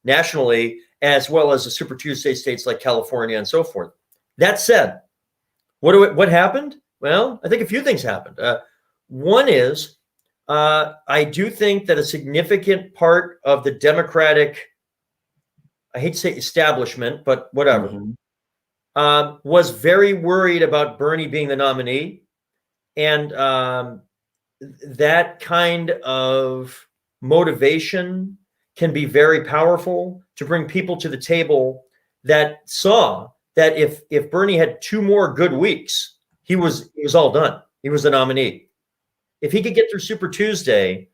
nationally, as well as the Super Tuesday states like California and so forth. That said, what happened? Well, I think a few things happened. One is, I do think that a significant part of the Democratic, I hate to say establishment, but whatever, was very worried about Bernie being the nominee. And that kind of motivation can be very powerful to bring people to the table that saw that if Bernie had 2 more good weeks, he was all done. He was the nominee. If he could get through Super Tuesday,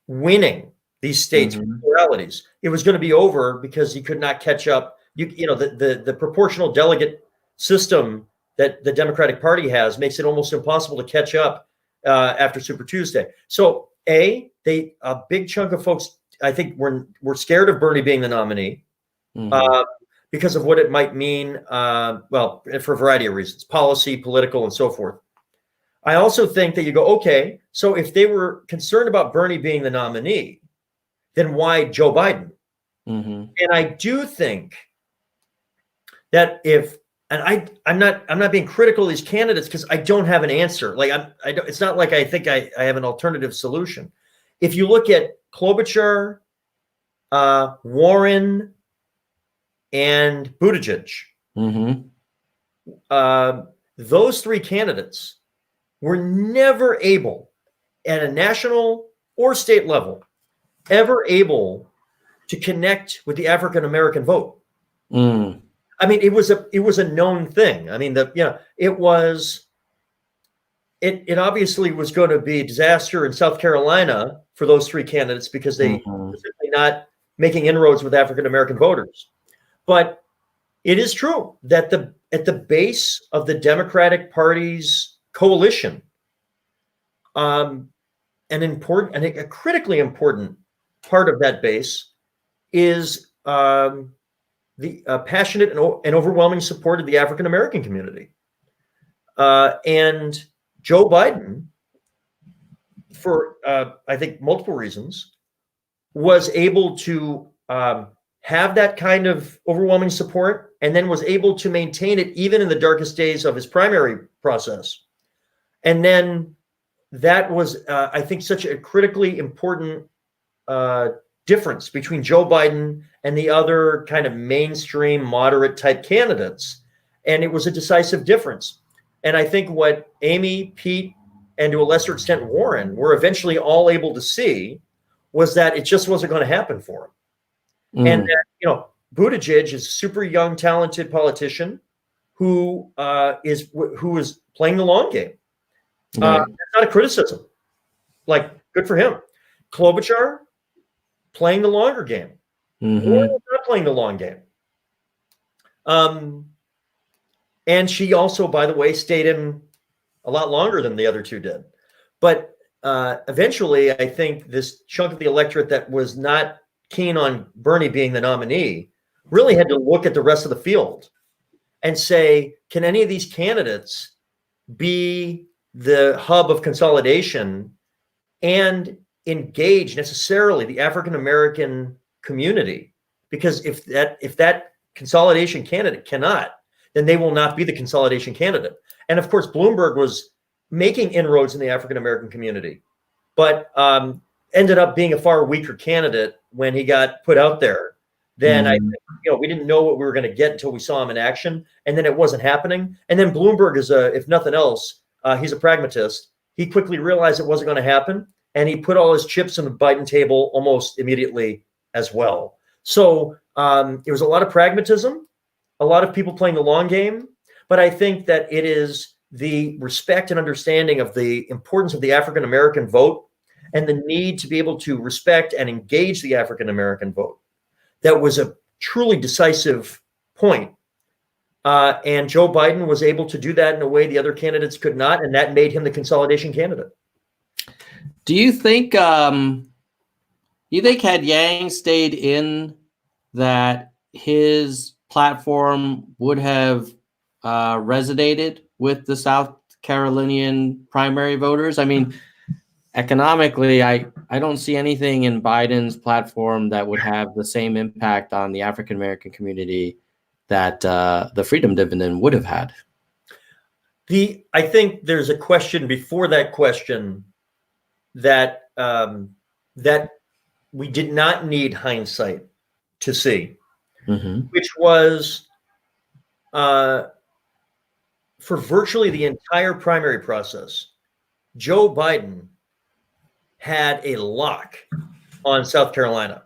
winning these states' pluralities, it was going to be over because he could not catch up. The proportional delegate system that the Democratic Party has makes it almost impossible to catch up after Super Tuesday. So a big chunk of folks, I think, were scared of Bernie being the nominee because of what it might mean, well, for a variety of reasons, policy, political, and so forth. I also think that you go, okay, so if they were concerned about Bernie being the nominee, then why Joe Biden? And I do think that I'm not being critical of these candidates because I don't have an answer. Like it's not like I think I have an alternative solution. If you look at Klobuchar, Warren, and Buttigieg, those 3 candidates were never able, at a national or state level, ever able to connect with the African American vote. I mean, it was a known thing. I mean, it obviously was going to be a disaster in South Carolina for those 3 candidates because they were simply not making inroads with African American voters. But it is true that at the base of the Democratic Party's coalition, a critically important part of that base is the passionate and overwhelming support of the African American community. And Joe Biden, for I think multiple reasons, was able to have that kind of overwhelming support, and then was able to maintain it even in the darkest days of his primary process. And then that was, I think, such a critically important difference between Joe Biden and the other kind of mainstream moderate type candidates. And it was a decisive difference. And I think what Amy, Pete, and to a lesser extent Warren were eventually all able to see was that it just wasn't going to happen for him. And that, Buttigieg is a super young, talented politician who is playing the long game. That's not a criticism. Like, good for him. Klobuchar, playing the longer game. Warren was not playing the long game. And she also, by the way, stayed in a lot longer than the other 2 did. But eventually, I think this chunk of the electorate that was not keen on Bernie being the nominee really had to look at the rest of the field and say, can any of these candidates be the hub of consolidation and engage necessarily the African American community, because if that consolidation candidate cannot, then they will not be the consolidation candidate. And of course, Bloomberg was making inroads in the African American community, but ended up being a far weaker candidate when he got put out there. Then I think, we didn't know what we were going to get until we saw him in action, and then it wasn't happening. And then Bloomberg is if nothing else, he's a pragmatist. He quickly realized it wasn't going to happen, and he put all his chips on the Biden table almost immediately as well. So it was a lot of pragmatism, a lot of people playing the long game, but I think that it is the respect and understanding of the importance of the African American vote and the need to be able to respect and engage the African American vote that was a truly decisive point. And Joe Biden was able to do that in a way the other candidates could not, and that made him the consolidation candidate. Do you think had Yang stayed in, that his platform would have resonated with the South Carolinian primary voters? I mean, economically, I don't see anything in Biden's platform that would have the same impact on the African American community that the freedom dividend would have had. I think there's a question before that question that that we did not need hindsight to see, which was for virtually the entire primary process, Joe Biden had a lock on South Carolina.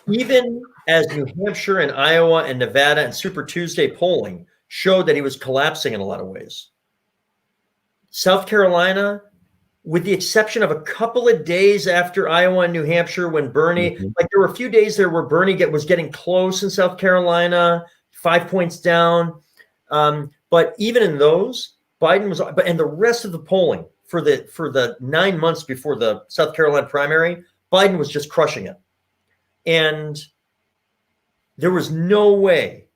Even as New Hampshire and Iowa and Nevada and Super Tuesday polling showed that he was collapsing in a lot of ways, South Carolina, with the exception of a couple of days after Iowa and New Hampshire, when Bernie, like there were a few days there where Bernie was getting close in South Carolina, 5 points down. But even in those, Biden was, and the rest of the polling for the 9 months before the South Carolina primary, Biden was just crushing it. And there was no way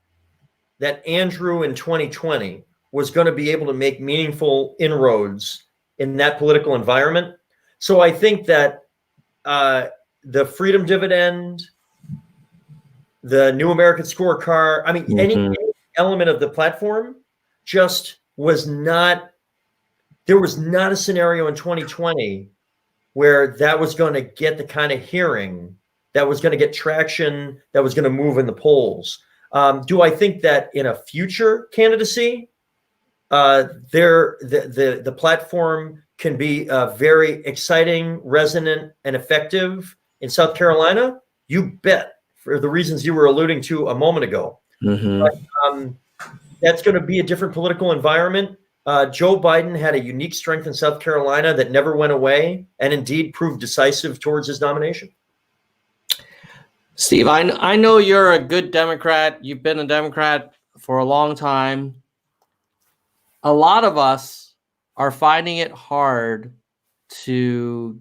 that Andrew in 2020 was going to be able to make meaningful inroads in that political environment. So I think that the freedom dividend, the New American Scorecard, I mean, any element of the platform just was not, there was not a scenario in 2020 where that was going to get the kind of hearing, that was going to get traction, that was going to move in the polls. Do I think that in a future candidacy, the platform can be very exciting, resonant, and effective in South Carolina? You bet, for the reasons you were alluding to a moment ago. But, that's going to be a different political environment. Joe Biden had a unique strength in South Carolina that never went away, and indeed proved decisive towards his nomination. Steve, I know you're a good Democrat. You've been a Democrat for a long time. A lot of us are finding it hard to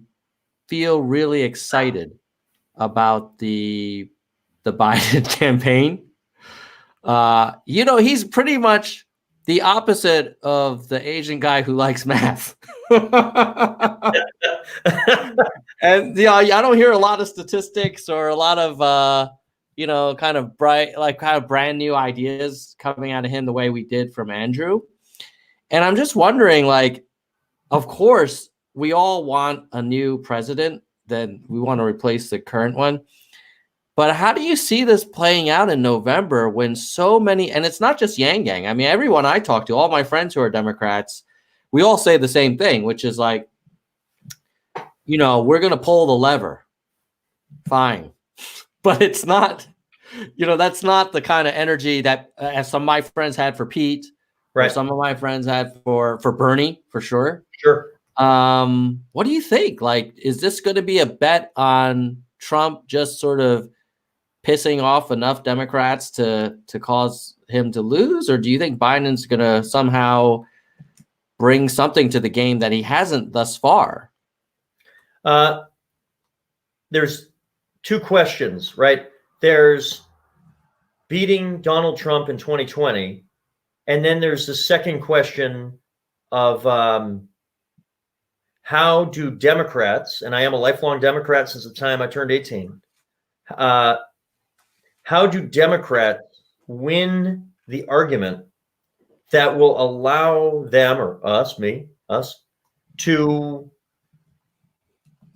feel really excited about the Biden campaign. He's pretty much the opposite of the Asian guy who likes math. And I don't hear a lot of statistics or a lot of kind of brand new ideas coming out of him the way we did from Andrew. And I'm just wondering, of course, we all want a new president, then we want to replace the current one. But how do you see this playing out in November when so many, and it's not just Yang Gang. I mean, everyone I talk to, all my friends who are Democrats, we all say the same thing, which is we're going to pull the lever. Fine. But it's not, that's not the kind of energy that as some of my friends had for Pete, right? Some of my friends had for Bernie, for sure. Sure. What do you think? Is this going to be a bet on Trump just sort of pissing off enough Democrats to cause him to lose? Or do you think Biden's going to somehow bring something to the game that he hasn't thus far? There's two questions, right? There's beating Donald Trump in 2020. And then there's the second question of how do Democrats, and I am a lifelong Democrat since the time I turned 18, how do Democrats win the argument that will allow them, or us, to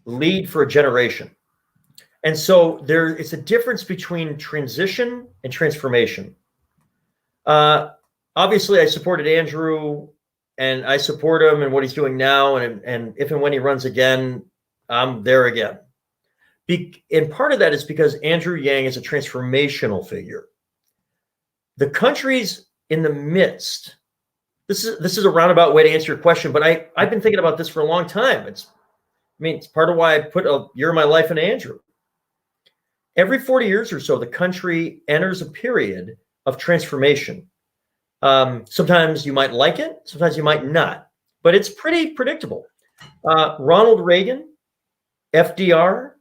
lead for a generation? And so it's a difference between transition and transformation. Obviously, I supported Andrew, and I support him and what he's doing now. And if and when he runs again, I'm there again. And part of that is because Andrew Yang is a transformational figure. The country's in the midst. This is a roundabout way to answer your question, but I've been thinking about this for a long time. It's part of why I put a year of my life into Andrew. Every 40 years or so, the country enters a period of transformation. Sometimes you might like it, sometimes you might not, but it's pretty predictable. Ronald Reagan, FDR,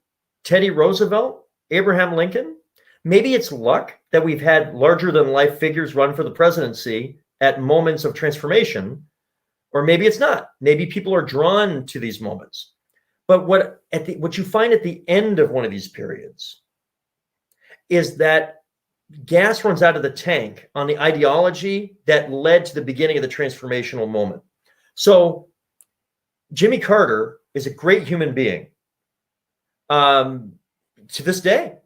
Teddy Roosevelt, Abraham Lincoln. Maybe it's luck that we've had larger than life figures run for the presidency at moments of transformation, or maybe it's not. Maybe people are drawn to these moments. But what you find at the end of one of these periods is that gas runs out of the tank on the ideology that led to the beginning of the transformational moment. So Jimmy Carter is a great human being to this day.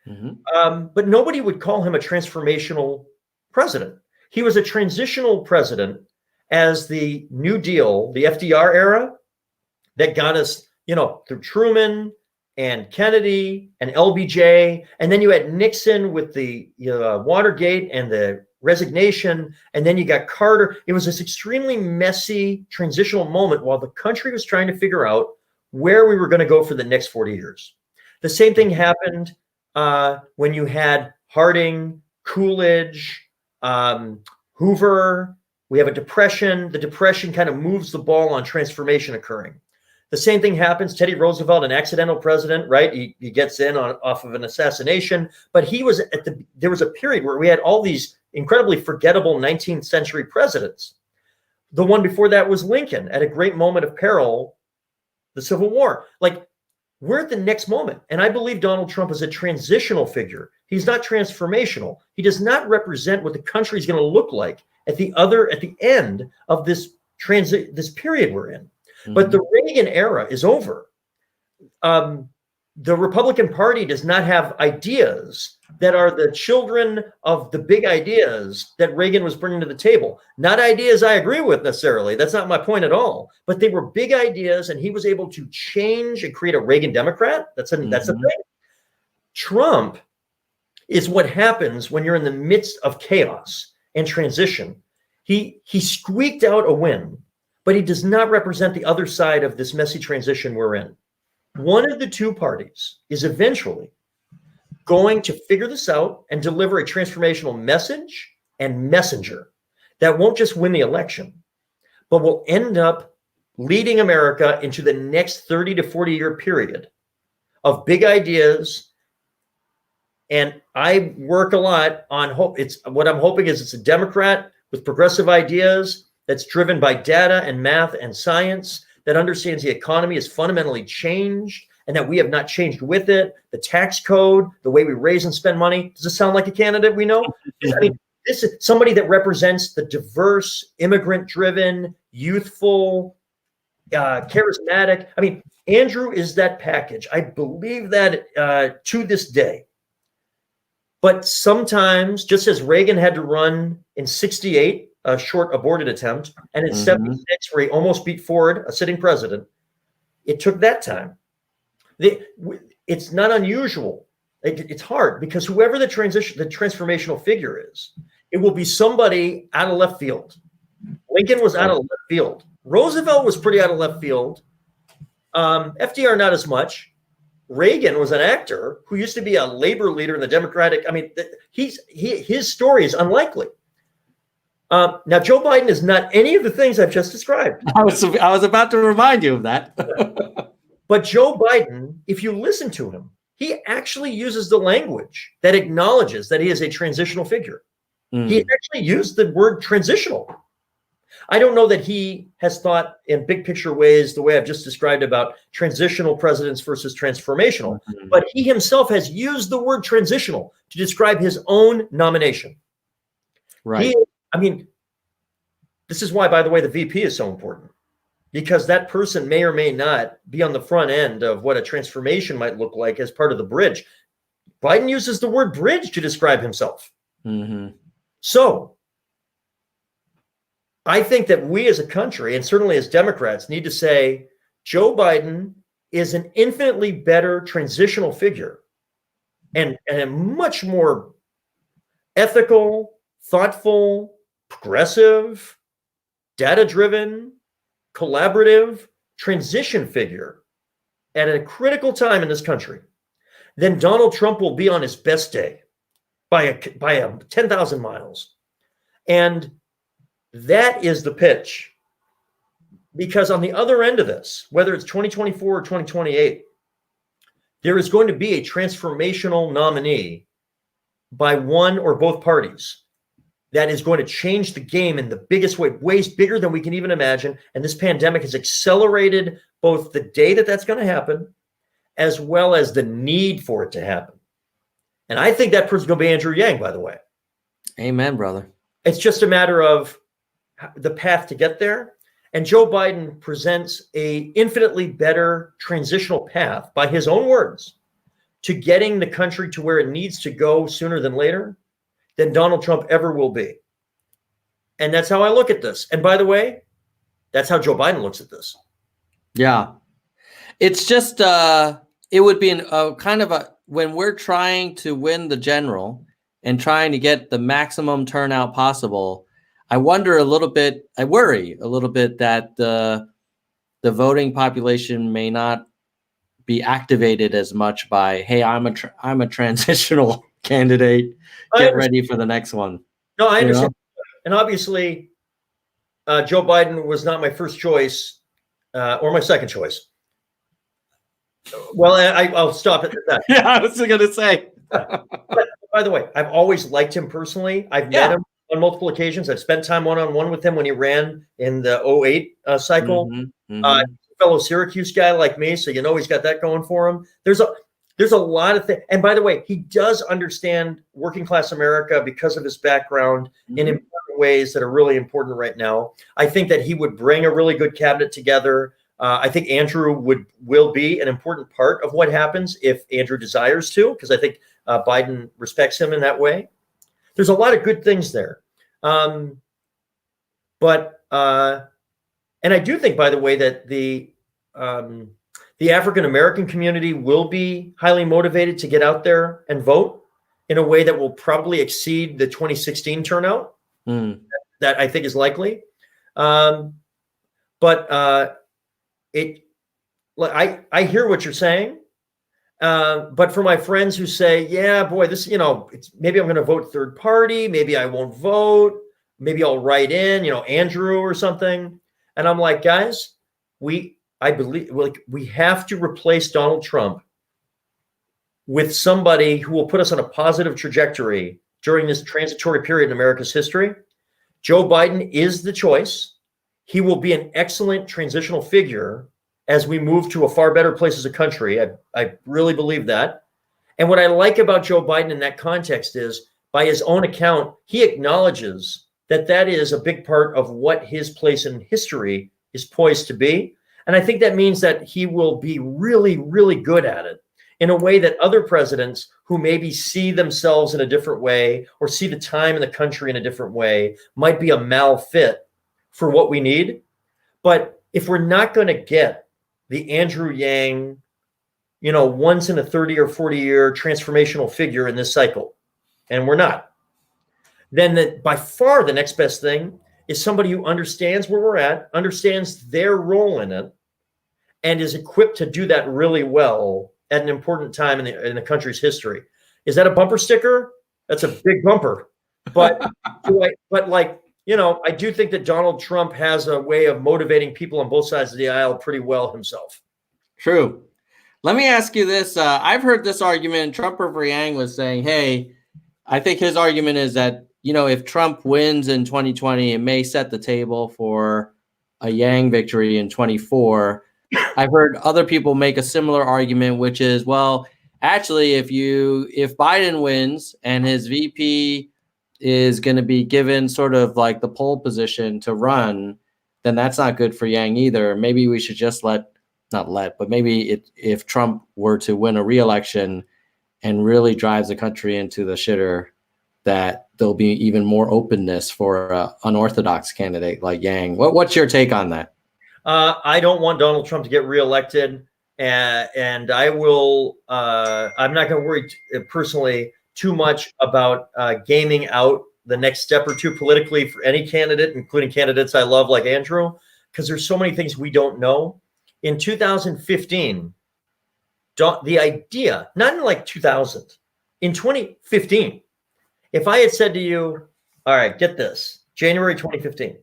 Mm-hmm. But nobody would call him a transformational president. He was a transitional president as the New Deal, the FDR era that got us, through Truman and Kennedy and LBJ. And then you had Nixon with the Watergate and the resignation. And then you got Carter. It was this extremely messy transitional moment while the country was trying to figure out where we were going to go for the next 40 years. The same thing happened when you had Harding, Coolidge, Hoover. We have a depression. The depression kind of moves the ball on transformation occurring. The same thing happens. Teddy Roosevelt, an accidental president, right? He gets in off of an assassination, but there was a period where we had all these incredibly forgettable 19th century presidents. The one before that was Lincoln at a great moment of peril, the Civil War. Like, we're at the next moment. And I believe Donald Trump is a transitional figure. He's not transformational. He does not represent what the country is going to look like at the end of this period we're in. But the Reagan era is over. The Republican Party does not have ideas that are the children of the big ideas that Reagan was bringing to the table. Not ideas I agree with necessarily. That's not my point at all. But they were big ideas, and he was able to change and create a Reagan Democrat. That's the thing. Trump is what happens when you're in the midst of chaos and transition. He squeaked out a win, but he does not represent the other side of this messy transition we're in. One of the two parties is eventually going to figure this out and deliver a transformational message and messenger that won't just win the election, but will end up leading America into the next 30 to 40 year period of big ideas. And I work a lot on hope. What I'm hoping is it's a Democrat with progressive ideas that's driven by data and math and science, that understands the economy has fundamentally changed and that we have not changed with it. The tax code, the way we raise and spend money. Does this sound like a candidate we know? I mean, this is somebody that represents the diverse, immigrant-driven, youthful, charismatic. I mean, Andrew is that package. I believe that to this day. But sometimes, just as Reagan had to run in 68, a short aborted attempt, and in 76, where he almost beat Ford, a sitting president, it took that time. It's not unusual. It's hard because whoever the transformational figure is, it will be somebody out of left field. Lincoln was out of left field. Roosevelt was pretty out of left field. FDR, not as much. Reagan was an actor who used to be a labor leader in the Democratic. I mean, his story is unlikely. Now, Joe Biden is not any of the things I've just described. I was about to remind you of that. But Joe Biden, if you listen to him, he actually uses the language that acknowledges that he is a transitional figure. He actually used the word transitional. I don't know that he has thought in big picture ways the way I've just described about transitional presidents versus transformational, but he himself has used the word transitional to describe his own nomination. Right. I mean, this is why, by the way, the VP is so important, because that person may or may not be on the front end of what a transformation might look like as part of the bridge. Biden uses the word bridge to describe himself. So I think that we as a country, and certainly as Democrats, need to say Joe Biden is an infinitely better transitional figure and a much more ethical, thoughtful, progressive, data-driven, collaborative transition figure at a critical time in this country than Donald Trump will be on his best day by a 10,000 miles. And that is the pitch. Because on the other end of this, whether it's 2024 or 2028, there is going to be a transformational nominee by one or both parties that is going to change the game in the biggest way, ways bigger than we can even imagine. And this pandemic has accelerated both the day that that's going to happen, as well as the need for it to happen. And I think that person's going to be Andrew Yang, by the way. Amen, brother. It's just a matter of the path to get there. And Joe Biden presents a infinitely better transitional path, by his own words, to getting the country to where it needs to go sooner than later than Donald Trump ever will be. And that's how I look at this. And by the way, that's how Joe Biden looks at this. Yeah. It's just, it would be kind of when we're trying to win the general and trying to get the maximum turnout possible, I worry a little bit that the voting population may not be activated as much by, hey, I'm a transitional candidate. Get ready for the next one. No, I understand. And obviously, Joe Biden was not my first choice or my second choice. Well, I'll stop at that. Yeah, I was going to say. But, by the way, I've always liked him personally. I've met him on multiple occasions. I've spent time one-on-one with him when he ran in the 08 cycle. Fellow Syracuse guy like me, so he's got that going for him. There's a lot of things. And by the way, he does understand working class America because of his background in important ways that are really important right now. I think that he would bring a really good cabinet together. I think Andrew will be an important part of what happens if Andrew desires to, because I think Biden respects him in that way. There's a lot of good things there. And I do think, by the way, that the African-American community will be highly motivated to get out there and vote in a way that will probably exceed the 2016 turnout that I think is likely. I hear what you're saying. But for my friends who say, yeah, boy, this, maybe I'm going to vote third party. Maybe I won't vote. Maybe I'll write in, Andrew or something. And I'm like, guys, I believe we have to replace Donald Trump with somebody who will put us on a positive trajectory during this transitory period in America's history. Joe Biden is the choice. He will be an excellent transitional figure as we move to a far better place as a country. I really believe that. And what I like about Joe Biden in that context is, by his own account, he acknowledges that is a big part of what his place in history is poised to be. And I think that means that he will be really, really good at it in a way that other presidents who maybe see themselves in a different way or see the time in the country in a different way might be a malfit for what we need. But if we're not going to get the Andrew Yang, once in a 30 or 40 year transformational figure in this cycle, and we're not, then by far the next best thing is somebody who understands where we're at, understands their role in it, and is equipped to do that really well at an important time in the country's history. Is that a bumper sticker? That's a big bumper. But I do think that Donald Trump has a way of motivating people on both sides of the aisle pretty well himself. True. Let me ask you this. I've heard this argument. Trump over Yang was saying, hey, I think his argument is that if Trump wins in 2020, it may set the table for a Yang victory in 24. I've heard other people make a similar argument, which is, well, actually, if Biden wins and his VP is going to be given sort of like the pole position to run, then that's not good for Yang either. Maybe we should just maybe if Trump were to win a re-election and really drives the country into the shitter, that there'll be even more openness for an unorthodox candidate like Yang. What's your take on that? I don't want Donald Trump to get reelected, and I will. I'm not going to worry personally too much about gaming out the next step or two politically for any candidate, including candidates I love like Andrew, because there's so many things we don't know. In 2015, the idea, not in like 2000, in 2015, if I had said to you, all right, get this, January 2015,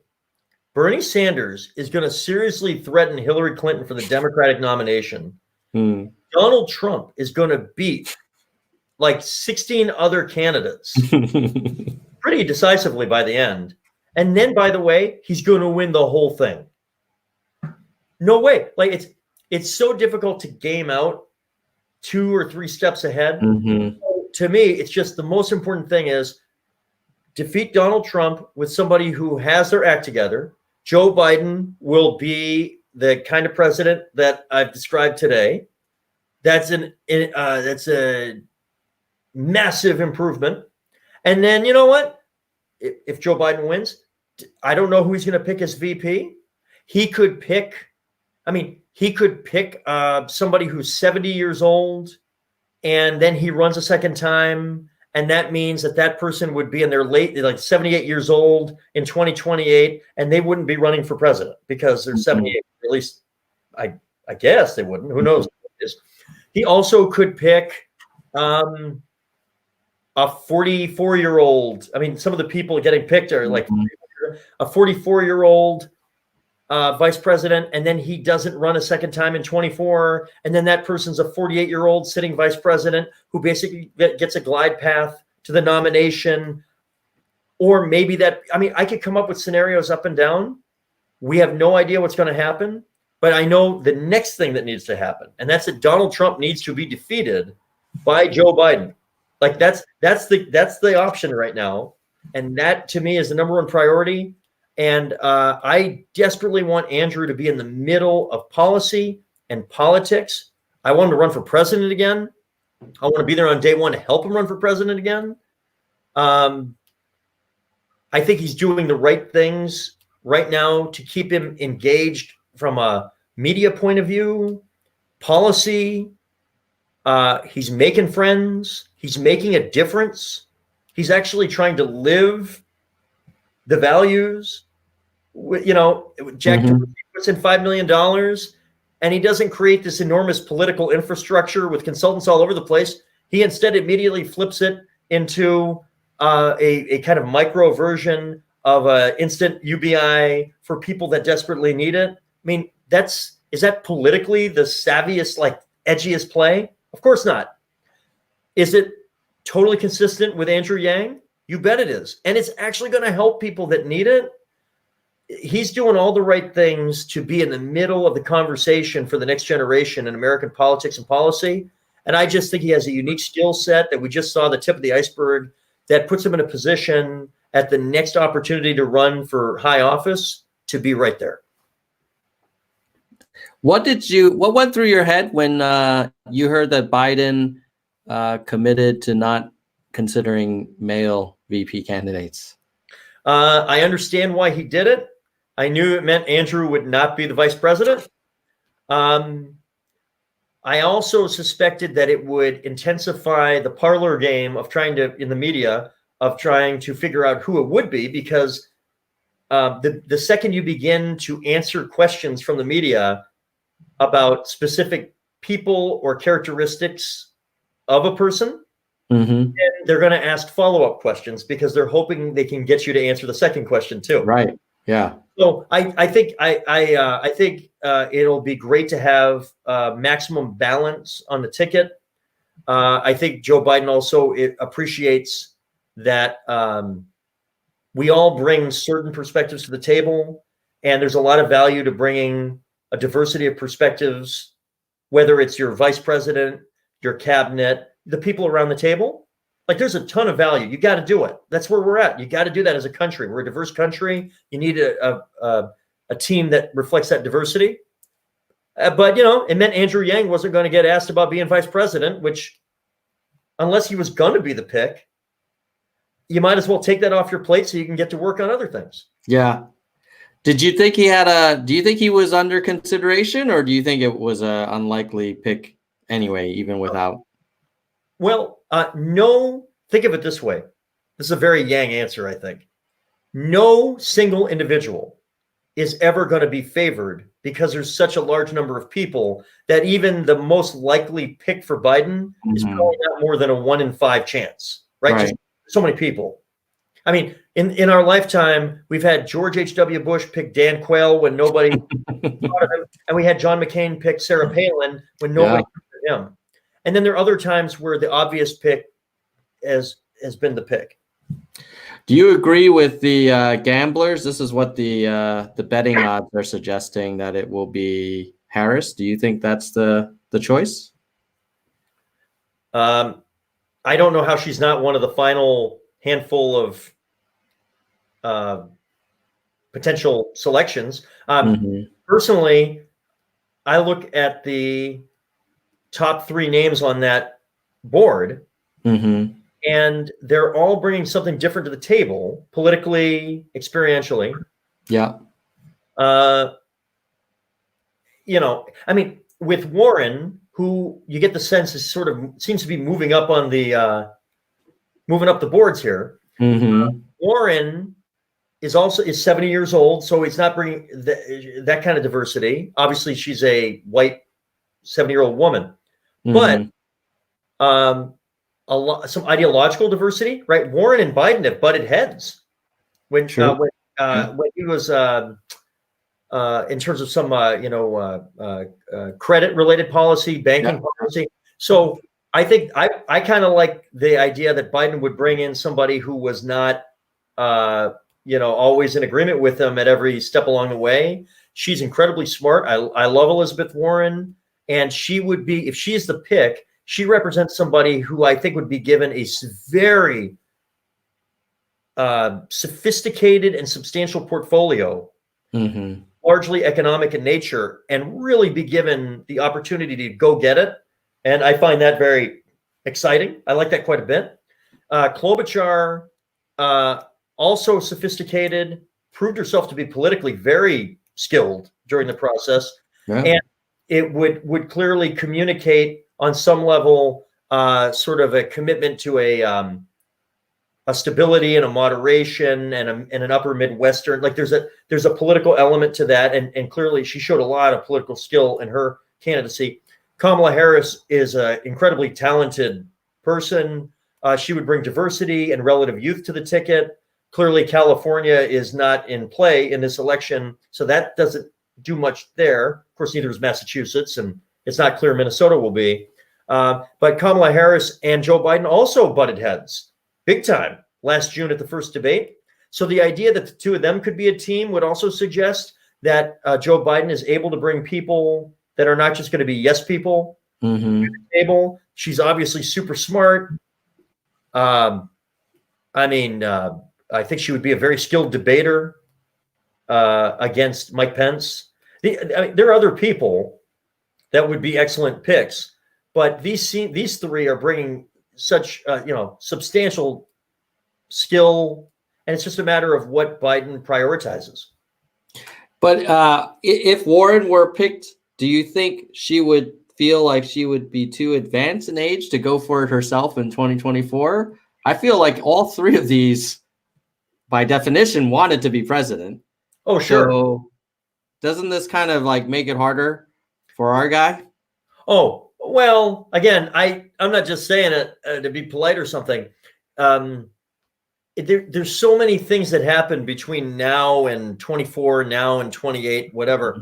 Bernie Sanders is going to seriously threaten Hillary Clinton for the Democratic nomination. Donald Trump is going to beat like 16 other candidates pretty decisively by the end. And then, by the way, he's going to win the whole thing. No way. Like it's so difficult to game out 2 or 3 steps ahead. So to me, it's just the most important thing is defeat Donald Trump with somebody who has their act together. Joe Biden will be the kind of president that I've described today. That's a massive improvement. And then, you know what? If Joe Biden wins, I don't know who he's going to pick as VP. He could pick somebody who's 70 years old, and then he runs a second time. And that means that person would be in their like 78 years old in 2028, and they wouldn't be running for president because they're 78. At least I guess they wouldn't. Who knows what it is. He also could pick a 44-year-old. I mean, some of the people getting picked are like a 44-year-old vice president, and then he doesn't run a second time in 24, and then that person's a 48-year-old sitting vice president who basically gets a glide path to the nomination. Or maybe I could come up with scenarios up and down. We have no idea what's going to happen, but I know the next thing that needs to happen, and that's that Donald Trump needs to be defeated by Joe Biden. Like that's the option right now, and that to me is the number one priority. And I desperately want Andrew to be in the middle of policy and politics. I want him to run for president again. I want to be there on day one to help him run for president again. I think he's doing the right things right now to keep him engaged from a media point of view, policy. He's making friends. He's making a difference. He's actually trying to live the values. Jack puts in $5 million, and he doesn't create this enormous political infrastructure with consultants all over the place. He instead immediately flips it into a kind of micro version of an instant UBI for people that desperately need it. I mean, is that politically the savviest, like edgiest play? Of course not. Is it totally consistent with Andrew Yang? You bet it is. And it's actually going to help people that need it. He's doing all the right things to be in the middle of the conversation for the next generation in American politics and policy. And I just think he has a unique skill set that we just saw the tip of the iceberg that puts him in a position at the next opportunity to run for high office to be right there. What went through your head when you heard that Biden committed to not considering male VP candidates? I understand why he did it. I knew it meant Andrew would not be the vice president. I also suspected that it would intensify the parlor game of in the media, of trying to figure out who it would be, because the second you begin to answer questions from the media about specific people or characteristics of a person, and they're going to ask follow-up questions because they're hoping they can get you to answer the second question too. Right. Yeah. So I think it'll be great to have maximum balance on the ticket. I think Joe Biden also appreciates that we all bring certain perspectives to the table, and there's a lot of value to bringing a diversity of perspectives, whether it's your vice president, your cabinet, the people around the table. Like, there's a ton of value. You got to do it. That's where we're at. You got to do that as a country. We're a diverse country. You need a team that reflects that diversity. But, you know, it meant Andrew Yang wasn't going to get asked about being vice president, which, unless he was going to be the pick, you might as well take that off your plate so you can get to work on other things. Yeah. Did you think do you think he was under consideration, or do you think it was an unlikely pick anyway, even without? Well, no, think of it this way. This is a very Yang answer, I think. No single individual is ever going to be favored because there's such a large number of people that even the most likely pick for Biden is probably not more than a 1 in 5 chance, right? Just so many people. I mean, in our lifetime, we've had George H.W. Bush pick Dan Quayle when nobody thought of him, and we had John McCain pick Sarah Palin when nobody thought of him. And then there are other times where the obvious pick has been the pick. Do you agree with the gamblers? This is what the betting odds are suggesting, that it will be Harris. Do you think that's the choice? I don't know how she's not one of the final handful of potential selections. Personally, I look at the top 3 names on that board, and they're all bringing something different to the table, politically, experientially. Yeah. You know, I mean, with Warren, who you get the sense is sort of seems to be moving up on the moving up the boards here. Warren is 70 years old, so he's not bringing that kind of diversity. Obviously, she's a white 70-year-old woman, but some ideological diversity, right? Warren and Biden have butted heads when he was in terms of some credit related policy, banking policy. So I think I kind of like the idea that Biden would bring in somebody who was not always in agreement with him at every step along the way. She's incredibly smart. I love Elizabeth Warren, and she would be, if she's the pick, she represents somebody who I think would be given a very sophisticated and substantial portfolio, largely economic in nature, and really be given the opportunity to go get it. And I find that very exciting. I like that quite a bit. Klobuchar, also sophisticated, proved herself to be politically very skilled during the process. And it would clearly communicate on some level sort of a commitment to a stability and a moderation and an upper Midwestern. Like there's a political element to that, and clearly she showed a lot of political skill in her candidacy. Kamala Harris is an incredibly talented person. She would bring diversity and relative youth to the ticket. Clearly, California is not in play in this election, so that doesn't do much there. Of course, neither is Massachusetts, and it's not clear Minnesota will be. But Kamala Harris and Joe Biden also butted heads big time last June at the first debate. So the idea that the two of them could be a team would also suggest that Joe Biden is able to bring people that are not just going to be yes people to the table. She's obviously super smart. I think she would be a very skilled debater against Mike Pence. There are other people that would be excellent picks, but these three are bringing such substantial skill, and it's just a matter of what Biden prioritizes. But if Warren were picked, do you think she would feel like she would be too advanced in age to go for it herself in 2024? I feel like all three of these, by definition, wanted to be president. Oh, sure. So doesn't this kind of like make it harder for our guy? Oh, well, again, I'm not just saying it to be polite or something. There's so many things that happen between now and 24, now and 28, whatever.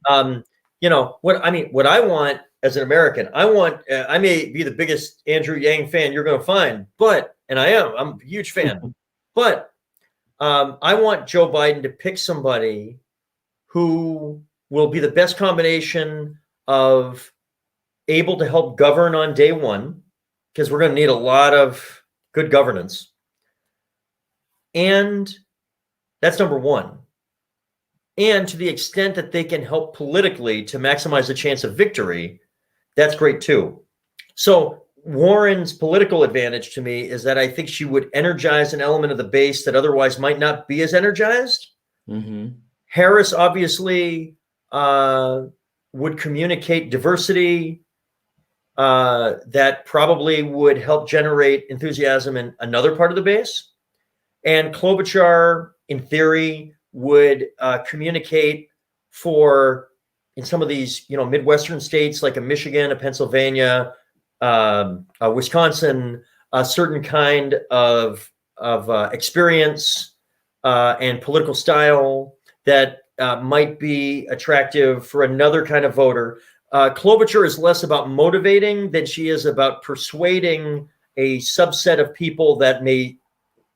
What I want as an American, I may be the biggest Andrew Yang fan you're going to find, I'm a huge fan, but I want Joe Biden to pick somebody who will be the best combination of able to help govern on day one, because we're going to need a lot of good governance. And that's number one. And to the extent that they can help politically to maximize the chance of victory, that's great too. So Warren's political advantage to me is that I think she would energize an element of the base that otherwise might not be as energized. Mm-hmm. Harris obviously would communicate diversity that probably would help generate enthusiasm in another part of the base. And Klobuchar, in theory, would communicate for, in some of these, Midwestern states like a Michigan, a Pennsylvania, Wisconsin, a certain kind of experience and political style that might be attractive for another kind of voter. Klobuchar is less about motivating than she is about persuading a subset of people that may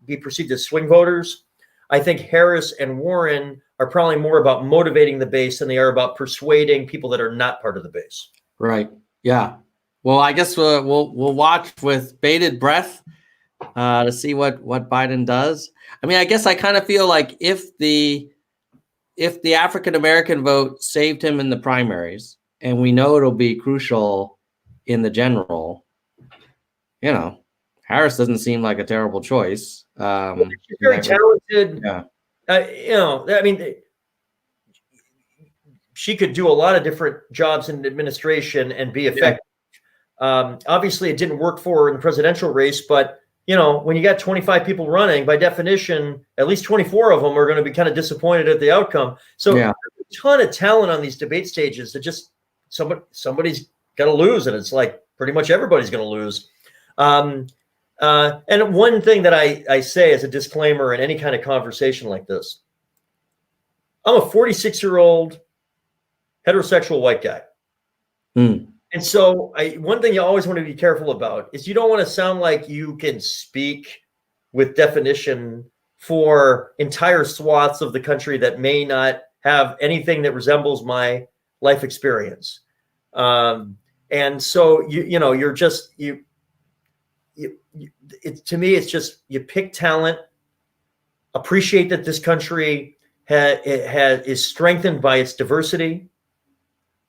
be perceived as swing voters. I think Harris and Warren are probably more about motivating the base than they are about persuading people that are not part of the base. Right. Yeah. Well, I guess we'll watch with bated breath to see what Biden does. I mean, I guess I kind of feel like if the African American vote saved him in the primaries, and we know it'll be crucial in the general, Harris doesn't seem like a terrible choice. She's very talented. Yeah. I mean, she could do a lot of different jobs in administration and be effective. Yeah. Obviously, it didn't work for her in the presidential race, but when you got 25 people running, by definition, at least 24 of them are going to be kind of disappointed at the outcome. So there's a ton of talent on these debate stages that just somebody's got to lose, and it's like pretty much everybody's going to lose. And one thing that I say as a disclaimer in any kind of conversation like this, I'm a 46-year-old heterosexual white guy. And so one thing you always want to be careful about is you don't want to sound like you can speak with definition for entire swaths of the country that may not have anything that resembles my life experience. And so, you're just, to me, it's just, you pick talent, appreciate that this country is strengthened by its diversity,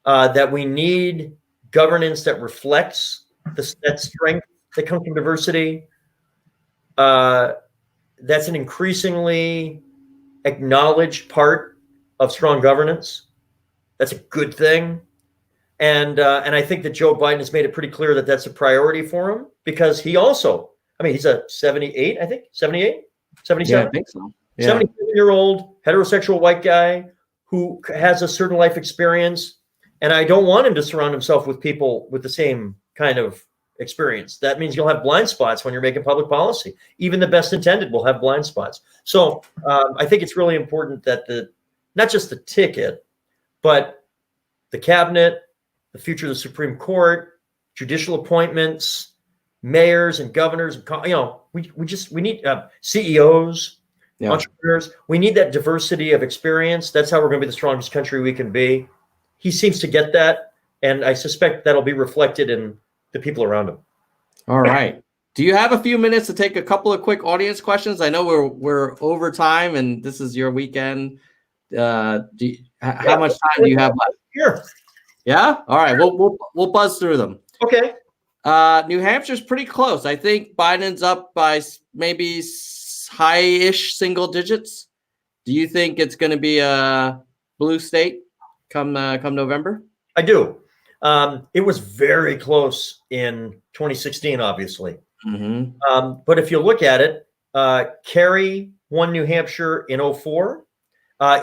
that we need governance that reflects that strength that comes from diversity. That's an increasingly acknowledged part of strong governance. That's a good thing. And I think that Joe Biden has made it pretty clear that that's a priority for him, because he also, he's a 78, I think, 78, 77? Yeah, I think so. Yeah. 77-year-old heterosexual white guy who has a certain life experience. And I don't want him to surround himself with people with the same kind of experience. That means you'll have blind spots when you're making public policy. Even the best intended will have blind spots. So I think it's really important that not just the ticket, but the cabinet, the future of the Supreme Court, judicial appointments, mayors and governors, we need CEOs, entrepreneurs. We need that diversity of experience. That's how we're going to be the strongest country we can be. He seems to get that, and I suspect that'll be reflected in the people around him. All right. Do you have a few minutes to take a couple of quick audience questions? I know we're over time, and this is your weekend. How much time do you have left? Sure. Yeah. All right. We'll buzz through them. Okay. New Hampshire's pretty close. I think Biden's up by maybe high-ish single digits. Do you think it's going to be a blue state come November? I do. It was very close in 2016, obviously. Mm-hmm. But if you look at it, Kerry won New Hampshire in 2004.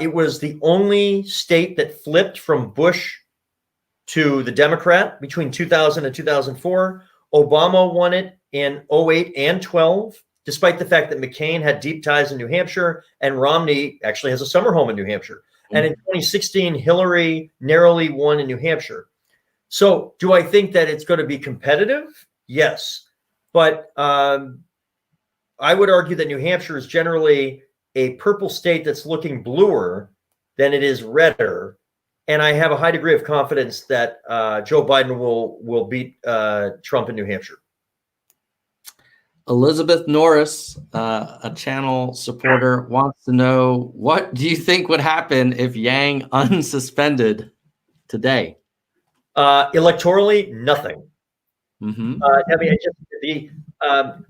It was the only state that flipped from Bush to the Democrat between 2000 and 2004. Obama won it in 2008 and 2012, despite the fact that McCain had deep ties in New Hampshire and Romney actually has a summer home in New Hampshire. And in 2016, Hillary narrowly won in New Hampshire. So do I think that it's going to be competitive? Yes. But I would argue that New Hampshire is generally a purple state that's looking bluer than it is redder. And I have a high degree of confidence that Joe Biden will beat Trump in New Hampshire. Elizabeth Norris, a channel supporter, wants to know, what do you think would happen if Yang unsuspended today? Electorally, nothing. Mm-hmm. I mean,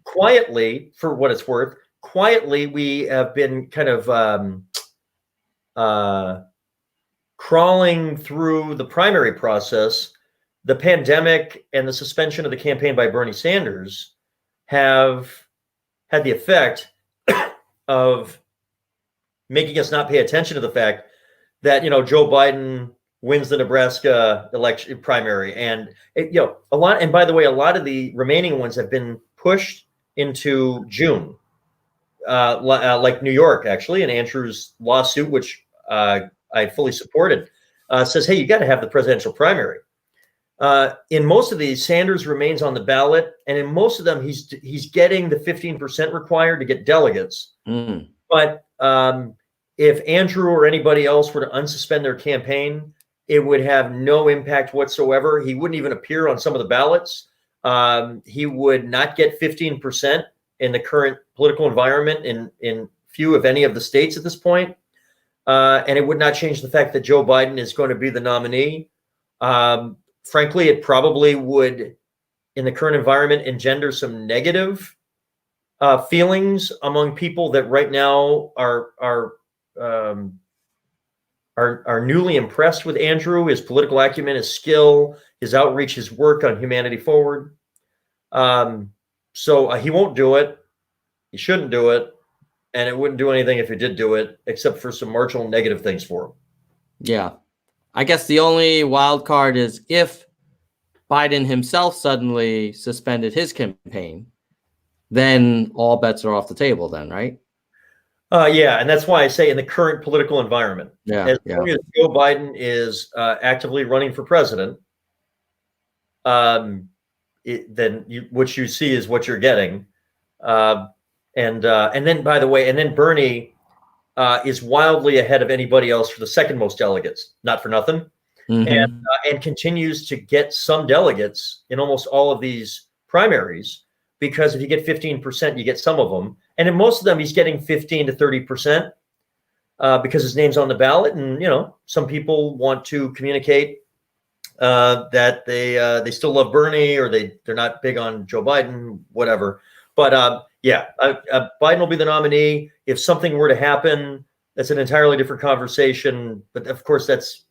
quietly, for what it's worth, quietly, we have been kind of crawling through the primary process. The pandemic and the suspension of the campaign by Bernie Sanders have had the effect of making us not pay attention to the fact that, Joe Biden wins the Nebraska election primary. And, a lot, and by the way, a lot of the remaining ones have been pushed into June, like New York, actually, and Andrew's lawsuit, which I fully supported, says, hey, you got to have the presidential primary. In most of these, Sanders remains on the ballot, and in most of them, he's getting the 15% required to get delegates. But if Andrew or anybody else were to unsuspend their campaign, it would have no impact whatsoever. He wouldn't even appear on some of the ballots. He would not get 15% in the current political environment in few, if any, of the states at this point. And it would not change the fact that Joe Biden is going to be the nominee. Frankly, it probably would, in the current environment, engender some negative feelings among people that right now are newly impressed with Andrew, his political acumen, his skill, his outreach, his work on Humanity Forward. So he won't do it. He shouldn't do it. And it wouldn't do anything if he did do it, except for some marginal negative things for him. Yeah. I guess the only wild card is if Biden himself suddenly suspended his campaign, then all bets are off the table then, right? Yeah, and that's why I say in the current political environment, as long as Joe Biden is actively running for president, then what you see is what you're getting. And then, by the way, and then Bernie is wildly ahead of anybody else for the second most delegates, not for nothing, and continues to get some delegates in almost all of these primaries, because if you get 15%, you get some of them. And in most of them, he's getting 15 to 30% because his name's on the ballot. And, some people want to communicate that they still love Bernie, or they're not big on Joe Biden, whatever. But Biden will be the nominee. If something were to happen, that's an entirely different conversation. But of course, that's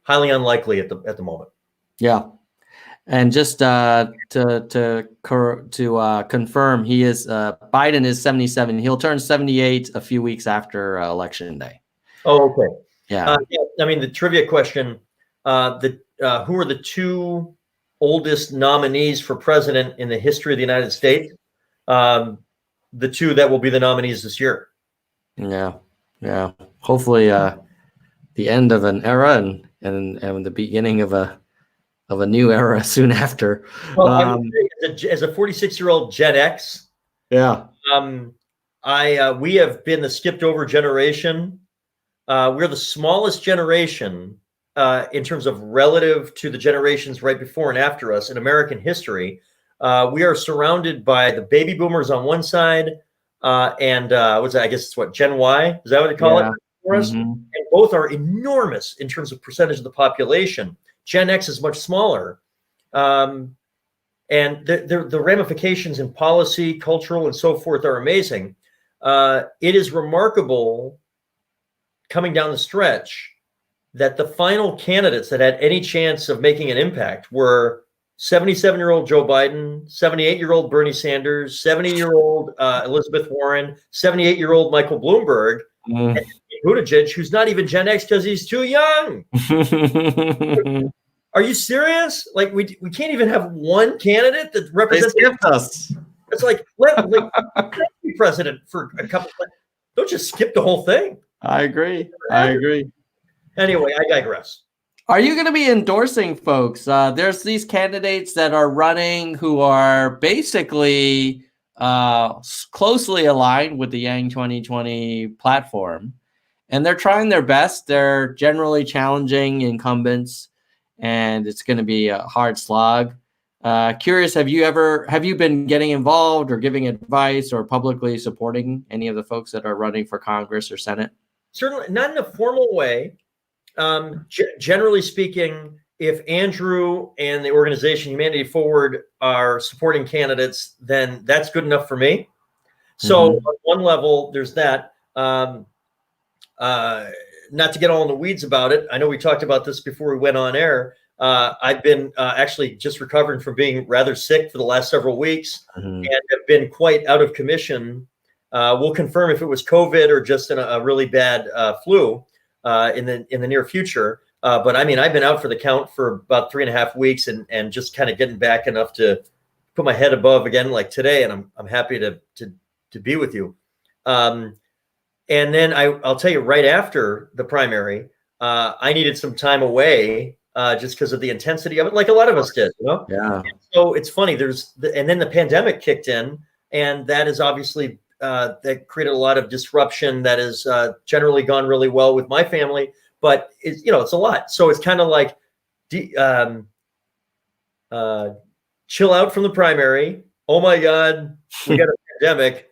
highly unlikely at the moment. Yeah. And just to confirm, he is Biden is 77. He'll turn 78 a few weeks after Election Day. Oh, okay. Yeah. I mean, the trivia question: who are the two oldest nominees for president in the history of the United States? The two that will be the nominees this year. Yeah. Hopefully, the end of an era and the beginning of a new era soon after. Well, as a 46-year-old Gen X, we have been the skipped over generation. We're the smallest generation in terms of relative to the generations right before and after us in American history. We are surrounded by the baby boomers on one side, and what's that? I guess it's what, Gen Y? Is that what they call it for us? And both are enormous in terms of percentage of the population. Gen X is much smaller. And the ramifications in policy, cultural, and so forth are amazing. It is remarkable coming down the stretch that the final candidates that had any chance of making an impact were 77-year-old Joe Biden, 78-year-old Bernie Sanders, 70-year-old Elizabeth Warren, 78-year-old Michael Bloomberg, and Buttigieg, who's not even Gen X because he's too young. Are you serious? Like we can't even have one candidate that represents. They skipped us. It's like let be president for a couple. Don't just skip the whole thing. I agree. Anyway, I digress. Are you going to be endorsing folks? There's these candidates that are running who are basically closely aligned with the Yang 2020 platform, and they're trying their best. They're generally challenging incumbents, and it's going to be a hard slog. Curious, have you been getting involved or giving advice or publicly supporting any of the folks that are running for Congress or Senate? Certainly not in a formal way. Generally speaking, if Andrew and the organization Humanity Forward are supporting candidates, then that's good enough for me. So on one level, there's that. Not to get all in the weeds about it. I know we talked about this before we went on air. I've been actually just recovering from being rather sick for the last several weeks and have been quite out of commission. We'll confirm if it was COVID or just a really bad flu in the near future. But I mean, I've been out for the count for about 3.5 weeks and just kind of getting back enough to put my head above again, like today. And I'm happy to be with you. And then I'll tell you, right after the primary, I needed some time away just because of the intensity of it, like a lot of us did, you know? Yeah. And so it's funny, and then the pandemic kicked in, and that is obviously, that created a lot of disruption that has generally gone really well with my family, but it's, it's a lot. So it's kind of like chill out from the primary. Oh my God, we got a pandemic.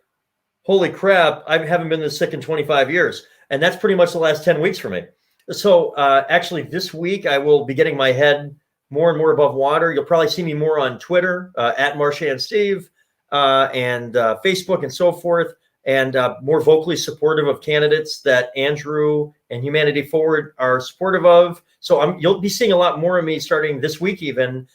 Holy crap, I haven't been this sick in 25 years. And that's pretty much the last 10 weeks for me. So actually this week, I will be getting my head more and more above water. You'll probably see me more on Twitter, at Marchand and Steve, and Facebook and so forth, and more vocally supportive of candidates that Andrew and Humanity Forward are supportive of. So you'll be seeing a lot more of me starting this week, even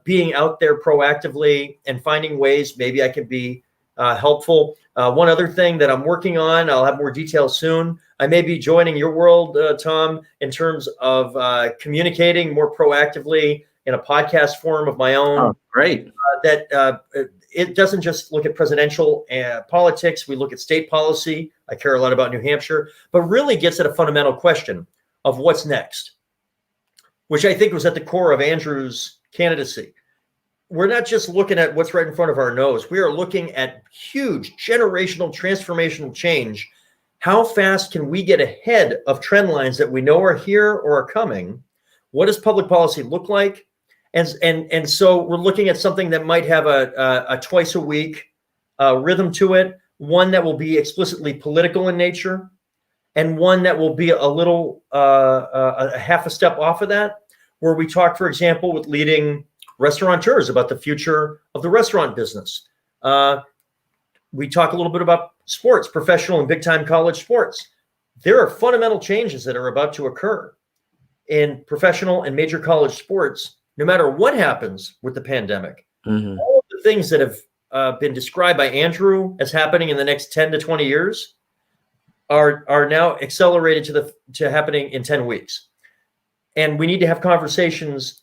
being out there proactively and finding ways maybe I can be helpful. One other thing that I'm working on, I'll have more details soon. I may be joining your world, Tom, in terms of communicating more proactively in a podcast form of my own. Oh, great. It doesn't just look at presidential politics. We look at state policy. I care a lot about New Hampshire, but really gets at a fundamental question of what's next, which I think was at the core of Andrew's candidacy. We're not just looking at what's right in front of our nose. We are looking at huge generational transformational change. How fast can we get ahead of trend lines that we know are here or are coming? What does public policy look like? And so we're looking at something that might have a twice a week rhythm to it, one that will be explicitly political in nature, and one that will be a little a half a step off of that, where we talk, for example, with leading restaurateurs about the future of the restaurant business. We talk a little bit about sports, professional and big-time college sports. There are fundamental changes that are about to occur in professional and major college sports, no matter what happens with the pandemic. All of the things that have been described by Andrew as happening in the next 10 to 20 years are now accelerated to happening in 10 weeks. And we need to have conversations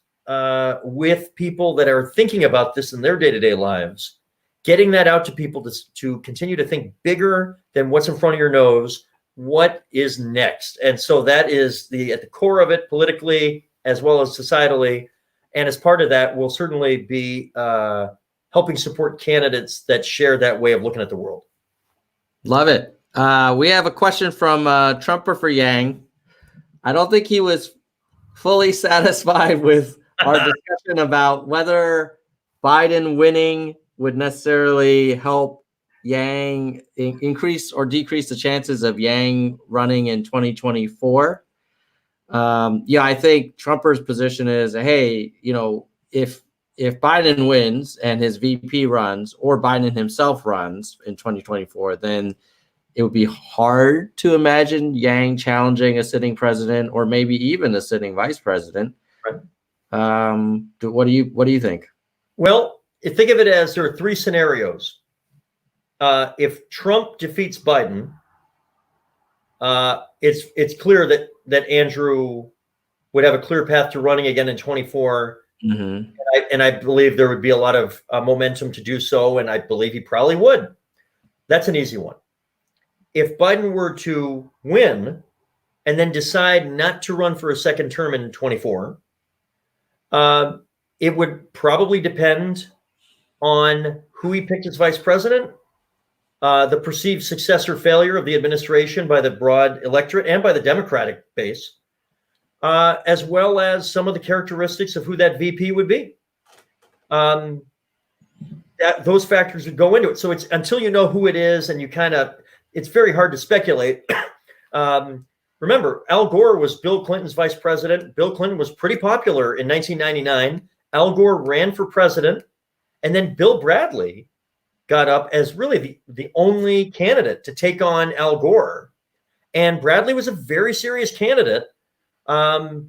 with people that are thinking about this in their day-to-day lives, getting that out to people to continue to think bigger than what's in front of your nose. What is next? And so that is at the core of it, politically as well as societally. And as part of that, we'll certainly be helping support candidates that share that way of looking at the world. Love it. We have a question from Trumper for Yang. I don't think he was fully satisfied with our discussion about whether Biden winning would necessarily help Yang increase or decrease the chances of Yang running in 2024. I think Trumper's position is, hey, if Biden wins and his VP runs or Biden himself runs in 2024, then it would be hard to imagine Yang challenging a sitting president or maybe even a sitting vice president. Right. What do you think? Well, think of it as there are three scenarios. If Trump defeats Biden, it's clear that Andrew would have a clear path to running again in 24. And I believe there would be a lot of momentum to do so, and I believe he probably would. That's an easy one. If Biden were to win and then decide not to run for a second term in 24, it would probably depend on who he picked as vice president, the perceived success or failure of the administration by the broad electorate and by the Democratic base, as well as some of the characteristics of who that VP would be. Those factors would go into it. So it's until you know who it is, and it's very hard to speculate. Remember, Al Gore was Bill Clinton's vice president. Bill Clinton was pretty popular in 1999. Al Gore ran for president, and then Bill Bradley got up as really the only candidate to take on Al Gore. And Bradley was a very serious candidate.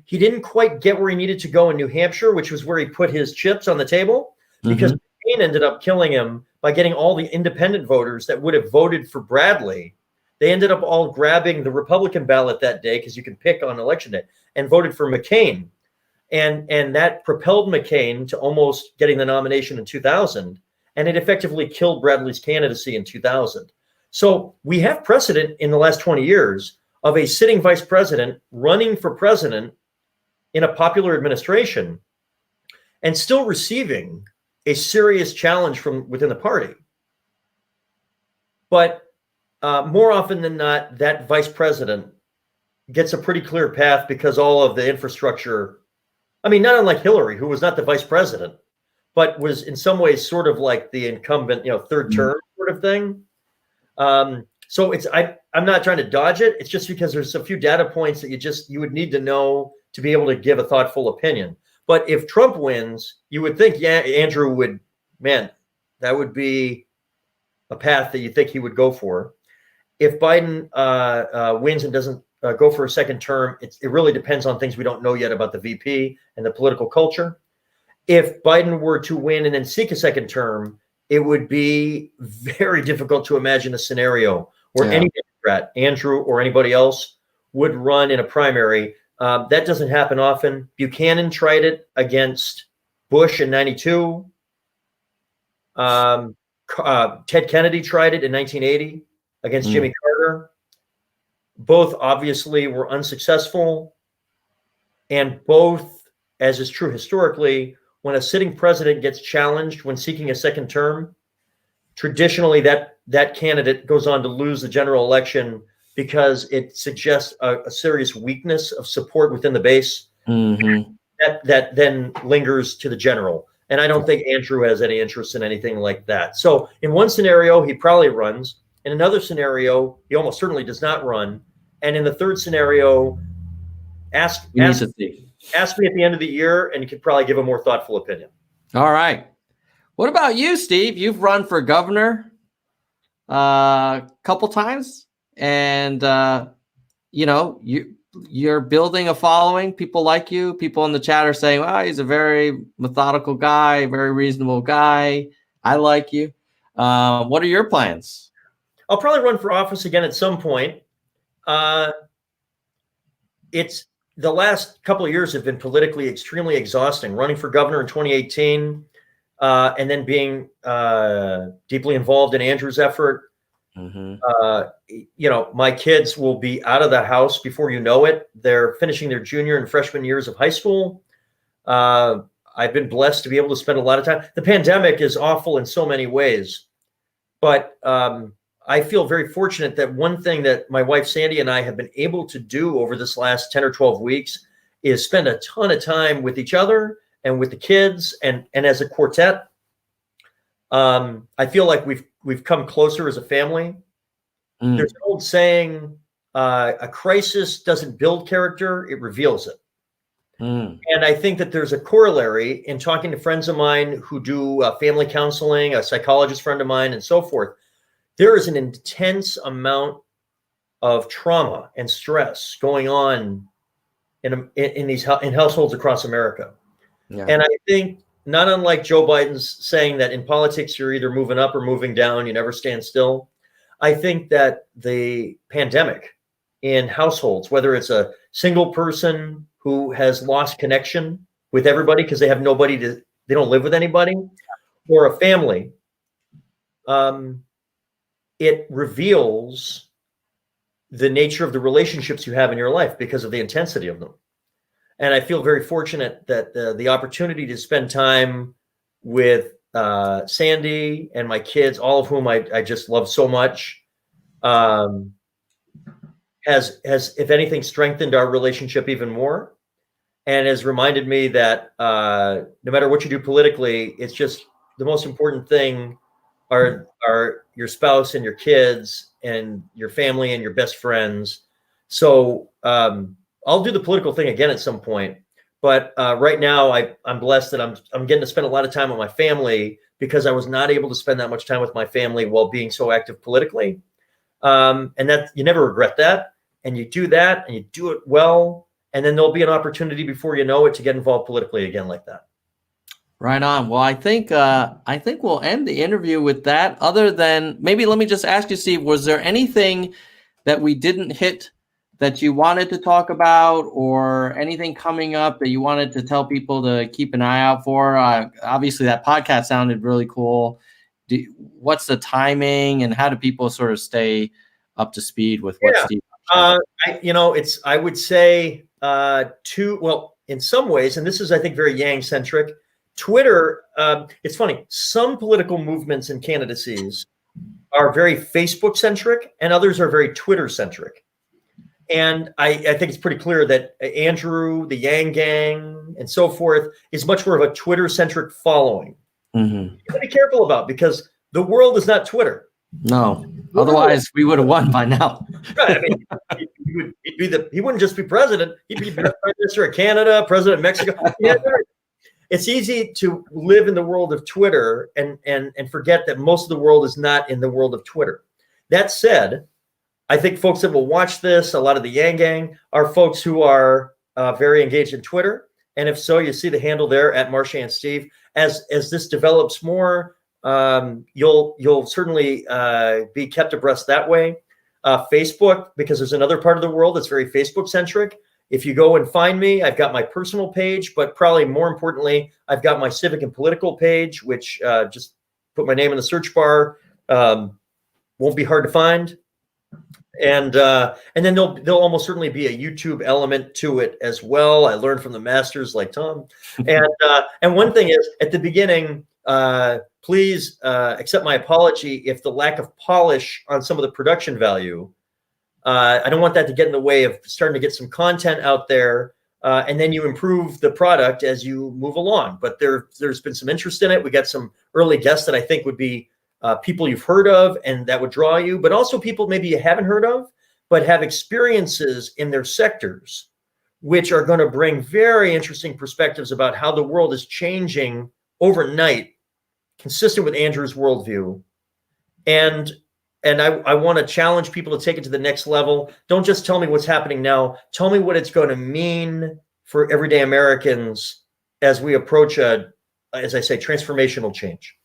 He didn't quite get where he needed to go in New Hampshire, which was where he put his chips on the table, because McCain ended up killing him by getting all the independent voters that would have voted for Bradley. They ended up all grabbing the Republican ballot that day, because you can pick on election day, and voted for McCain. And that propelled McCain to almost getting the nomination in 2000. And it effectively killed Bradley's candidacy in 2000. So we have precedent in the last 20 years of a sitting vice president running for president in a popular administration and still receiving a serious challenge from within the party. But more often than not, that vice president gets a pretty clear path, because all of the infrastructure, I mean, not unlike Hillary, who was not the vice president, but was in some ways sort of like the incumbent, third term sort of thing. So I'm not trying to dodge it. It's just because there's a few data points that you would need to know to be able to give a thoughtful opinion. But if Trump wins, you would think, yeah, Andrew would, man, that would be a path that you think he would go for. If Biden wins and doesn't go for a second term, it really depends on things we don't know yet about the VP and the political culture. If Biden were to win and then seek a second term, it would be very difficult to imagine a scenario where any Democrat, Andrew or anybody else, would run in a primary. That doesn't happen often. Buchanan tried it against Bush in 92. Ted Kennedy tried it in 1980 against Jimmy Carter. Both obviously were unsuccessful. And both, as is true historically, when a sitting president gets challenged when seeking a second term, traditionally that candidate goes on to lose the general election, because it suggests a serious weakness of support within the base that then lingers to the general. And I don't think Andrew has any interest in anything like that. So in one scenario, he probably runs. In another scenario, he almost certainly does not run. And in the third scenario, ask me at the end of the year, and you could probably give a more thoughtful opinion. All right. What about you, Steve? You've run for governor a couple times, and you're building a following. People like you. People in the chat are saying, "Wow, he's a very methodical guy, very reasonable guy. I like you." What are your plans? I'll probably run for office again at some point. It's the last couple of years have been politically extremely exhausting. Running for governor in 2018, and then being deeply involved in Andrew's effort. My kids will be out of the house before you know it. They're finishing their junior and freshman years of high school. I've been blessed to be able to spend a lot of time. The pandemic is awful in so many ways, but I feel very fortunate that one thing that my wife Sandy and I have been able to do over this last 10 or 12 weeks is spend a ton of time with each other and with the kids and as a quartet. I feel like we've come closer as a family. There's an old saying, a crisis doesn't build character, it reveals it. And I think that there's a corollary in talking to friends of mine who do family counseling, a psychologist friend of mine, and so forth. There is an intense amount of trauma and stress going on in households across America. Yeah. And I think, not unlike Joe Biden's saying that in politics, you're either moving up or moving down, you never stand still. I think that the pandemic in households, whether it's a single person who has lost connection with everybody because they have nobody they don't live with anybody, or a family, it reveals the nature of the relationships you have in your life because of the intensity of them. And I feel very fortunate that the opportunity to spend time with Sandy and my kids, all of whom I just love so much, has, if anything, strengthened our relationship even more, and has reminded me that no matter what you do politically, it's just the most important thing are your spouse and your kids and your family and your best friends. So I'll do the political thing again at some point, but right now I'm blessed that I'm getting to spend a lot of time with my family, because I was not able to spend that much time with my family while being so active politically. And that you never regret that, and you do that and you do it well, and then there'll be an opportunity before you know it to get involved politically again like that. Right on. Well, I think we'll end the interview with that. Other than maybe, let me just ask you, Steve, was there anything that we didn't hit that you wanted to talk about, or anything coming up that you wanted to tell people to keep an eye out for? Obviously, that podcast sounded really cool. What's the timing, and how do people sort of stay up to speed with what Steve? I would say in some ways, and this is, I think, very Yang centric. Twitter, it's funny. Some political movements and candidacies are very Facebook centric, and others are very Twitter centric. And I think it's pretty clear that Andrew, the Yang Gang, and so forth is much more of a Twitter centric following. Mm-hmm. You got to be careful about, because the world is not Twitter. No, otherwise we would have won by now. Right. I mean, he wouldn't just be president. He'd be prime minister of Canada, president of Mexico. Yeah, it's easy to live in the world of Twitter and forget that most of the world is not in the world of Twitter. That said, I think folks that will watch this, a lot of the Yang Gang, are folks who are very engaged in Twitter. And if so, you see the handle there at Marchand and Steve. As this develops more, you'll certainly be kept abreast that way. Facebook, because there's another part of the world that's very Facebook centric. If you go and find me, I've got my personal page, but probably more importantly, I've got my civic and political page, which just put my name in the search bar. Won't be hard to find. And then there'll almost certainly be a YouTube element to it as well. I learned from the masters like Tom. And one thing is, at the beginning, please accept my apology if the lack of polish on some of the production value. I don't want that to get in the way of starting to get some content out there, and then you improve the product as you move along. But there's been some interest in it. We got some early guests that I think would be people you've heard of and that would draw you, but also people maybe you haven't heard of, but have experiences in their sectors, which are going to bring very interesting perspectives about how the world is changing overnight, consistent with Andrew's worldview. And I want to challenge people to take it to the next level. Don't just tell me what's happening now. Tell me what it's going to mean for everyday Americans as we approach as I say, transformational change.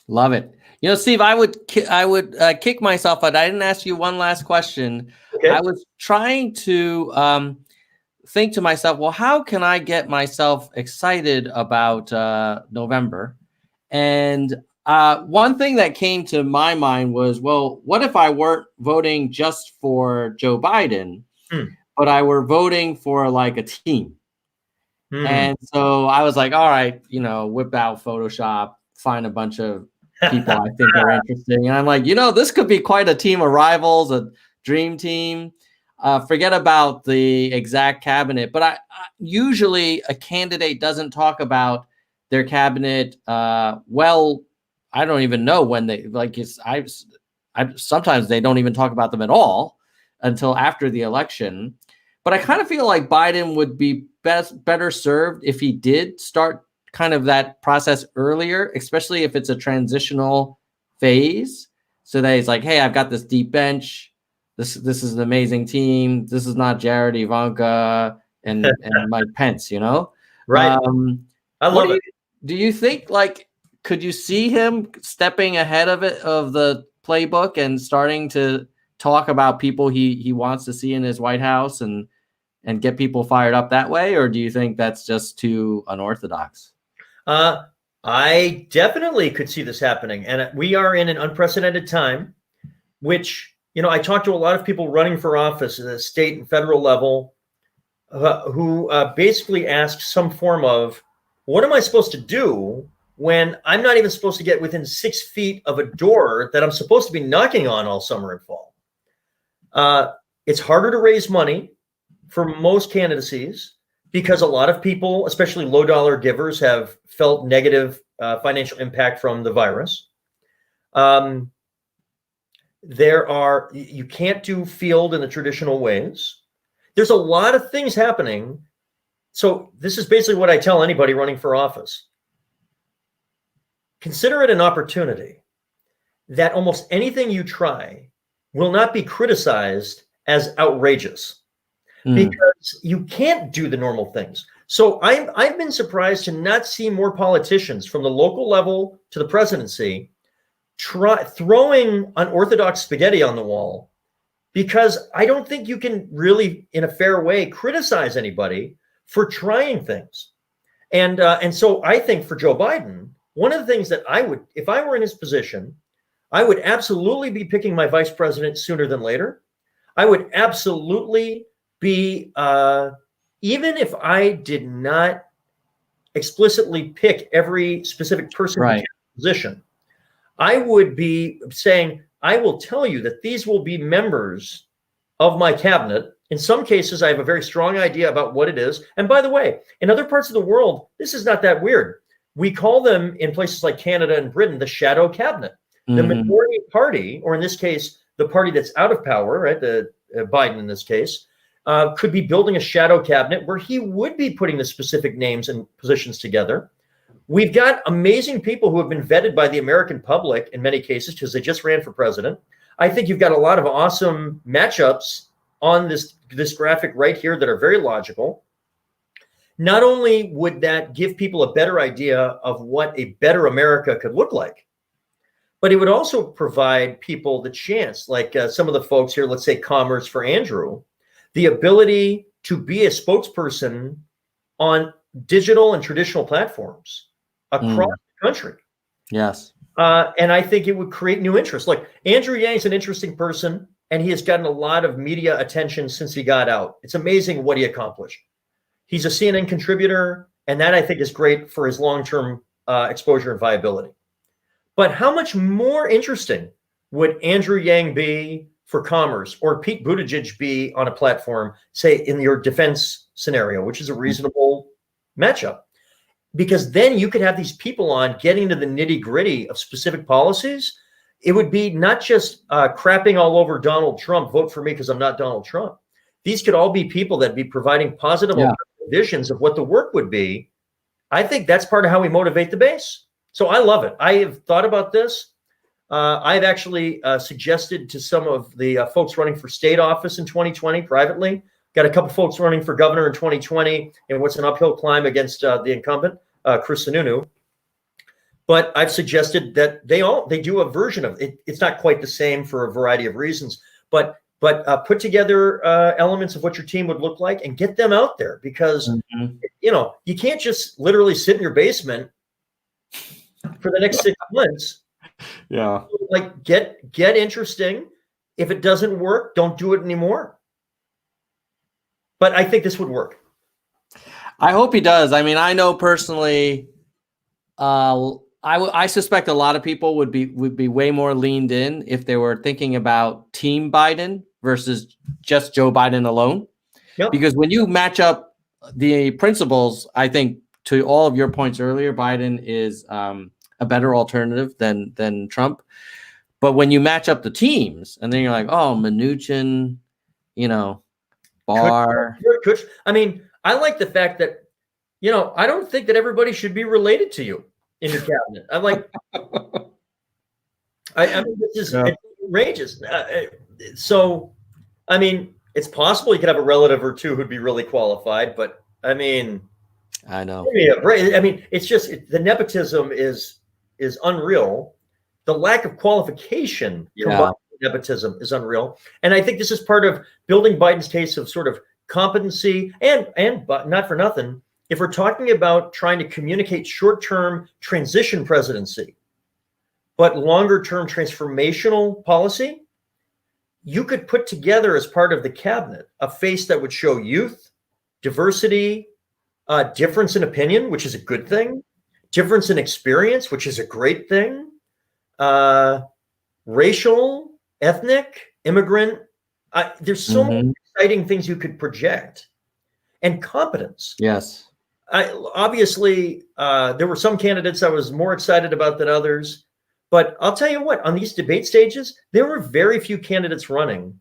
Love it. Steve, I would kick myself out. I didn't ask you one last question. Okay. I was trying to think to myself, well, how can I get myself excited about November? And one thing that came to my mind was, well, what if I weren't voting just for Joe Biden, but I were voting for like a team? And so I was like, all right, whip out Photoshop, find a bunch of people I think are interesting. And I'm like, this could be quite a team of rivals, a dream team. Forget about the exact cabinet. But I usually a candidate doesn't talk about their cabinet. Well, I don't even know when they sometimes they don't even talk about them at all until after the election. But I kind of feel like Biden would be better served if he did start kind of that process earlier, especially if it's a transitional phase. So that he's like, hey, I've got this deep bench. This is an amazing team. This is not Jared, Ivanka, and Mike Pence, Right. I love it. Do you think, could you see him stepping ahead of the playbook and starting to talk about people he wants to see in his White House and get people fired up that way? Or do you think that's just too unorthodox? I definitely could see this happening. And we are in an unprecedented time, which, I talked to a lot of people running for office at the state and federal level who basically ask some form of, what am I supposed to do when I'm not even supposed to get within 6 feet of a door that I'm supposed to be knocking on all summer and fall. It's harder to raise money for most candidacies because a lot of people, especially low dollar givers, have felt negative financial impact from the virus. You can't do field in the traditional ways. There's a lot of things happening. So this is basically what I tell anybody running for office. Consider it an opportunity that almost anything you try will not be criticized as outrageous because you can't do the normal things. So I've been surprised to not see more politicians from the local level to the presidency throwing unorthodox spaghetti on the wall, because I don't think you can really, in a fair way, criticize anybody for trying things. And so I think for Joe Biden, one of the things that I would, if I were in his position, I would absolutely be picking my vice president sooner than later. I would absolutely be, even if I did not explicitly pick every specific person in position, I would be saying, I will tell you that these will be members of my cabinet. In some cases, I have a very strong idea about what it is. And by the way, in other parts of the world, this is not that weird. We call them, in places like Canada and Britain, the shadow cabinet. The majority party, or in this case, the party that's out of power, right, the Biden in this case, could be building a shadow cabinet where he would be putting the specific names and positions together. We've got amazing people who have been vetted by the American public in many cases because they just ran for president. I think you've got a lot of awesome matchups on this graphic right here that are very logical. Not only would that give people a better idea of what a better America could look like, but it would also provide people the chance, like some of the folks here, let's say Commerce for Andrew, the ability to be a spokesperson on digital and traditional platforms across the country. Yes. And I think it would create new interest. Like Andrew Yang's an interesting person, and he has gotten a lot of media attention since he got out. It's amazing what he accomplished. He's a CNN contributor, and that I think is great for his long-term exposure and viability. But how much more interesting would Andrew Yang be for Commerce, or Pete Buttigieg be on a platform, say in your defense scenario, which is a reasonable matchup? Because then you could have these people on getting to the nitty-gritty of specific policies. It would be not just crapping all over Donald Trump, vote for me because I'm not Donald Trump. These could all be people that be providing positive visions of what the work would be. I think that's part of how we motivate the base. So I love it. I have thought about this. I've actually suggested to some of the folks running for state office in 2020 privately. Got a couple folks running for governor in 2020, and what's an uphill climb against the incumbent, Chris Sununu. But I've suggested that they do a version of it. It's not quite the same for a variety of reasons, but put together elements of what your team would look like and get them out there, because you can't just literally sit in your basement for the next 6 months. Yeah. Like get interesting. If it doesn't work, don't do it anymore. But I think this would work. I hope he does. I mean, I know personally, I suspect a lot of people would be way more leaned in if they were thinking about Team Biden versus just Joe Biden alone. Yep. Because when you match up the principles, I think to all of your points earlier, Biden is a better alternative than Trump. But when you match up the teams, and then you're like, oh, Mnuchin, Barr. I mean, I like the fact that, I don't think that everybody should be related to you in your cabinet. I'm like, I mean, this is outrageous. So, I mean, it's possible you could have a relative or two who'd be really qualified, but I mean, I know. I mean, it's just the nepotism is unreal. The lack of qualification combined with nepotism is unreal. And I think this is part of building Biden's case of sort of competency and but not for nothing. If we're talking about trying to communicate short-term transition presidency, but longer-term transformational policy, you could put together as part of the cabinet a face that would show youth, diversity, difference in opinion, which is a good thing, difference in experience, which is a great thing. Racial, ethnic, immigrant. There's so many exciting things you could project. And competence. Yes. Obviously, there were some candidates I was more excited about than others. But I'll tell you what, on these debate stages, there were very few candidates running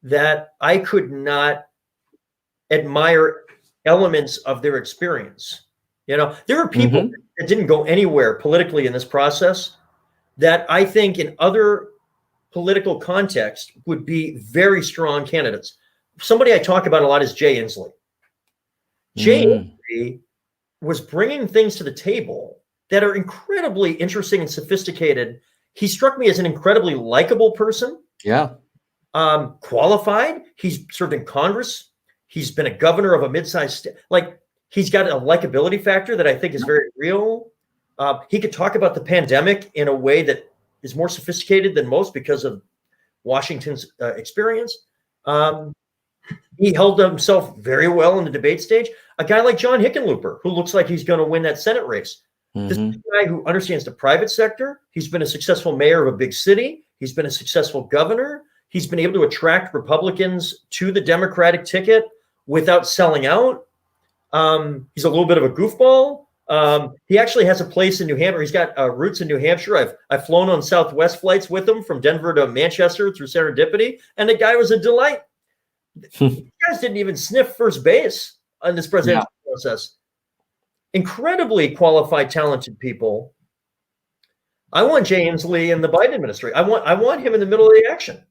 that I could not admire elements of their experience. You know, there were people that didn't go anywhere politically in this process that I think in other political contexts would be very strong candidates. Somebody I talk about a lot is Jay Inslee. Jay Inslee was bringing things to the table that are incredibly interesting and sophisticated. He struck me as an incredibly likable person. Yeah. Qualified. He's served in Congress. He's been a governor of a mid-sized state. Like, he's got a likability factor that I think is very real. He could talk about the pandemic in a way that is more sophisticated than most because of Washington's experience. He held himself very well in the debate stage. A guy like John Hickenlooper, who looks like he's going to win that Senate race. This is a guy who understands the private sector. He's been a successful mayor of a big city. He's been a successful governor. He's been able to attract Republicans to the Democratic ticket without selling out. He's a little bit of a goofball. He actually has a place in New Hampshire. He's got roots in New Hampshire. I've flown on Southwest flights with him from Denver to Manchester through serendipity, and the guy was a delight. You guys didn't even sniff first base on this presidential process. Incredibly qualified, talented people. I want Jay Inslee in the Biden administration. I want him in the middle of the action.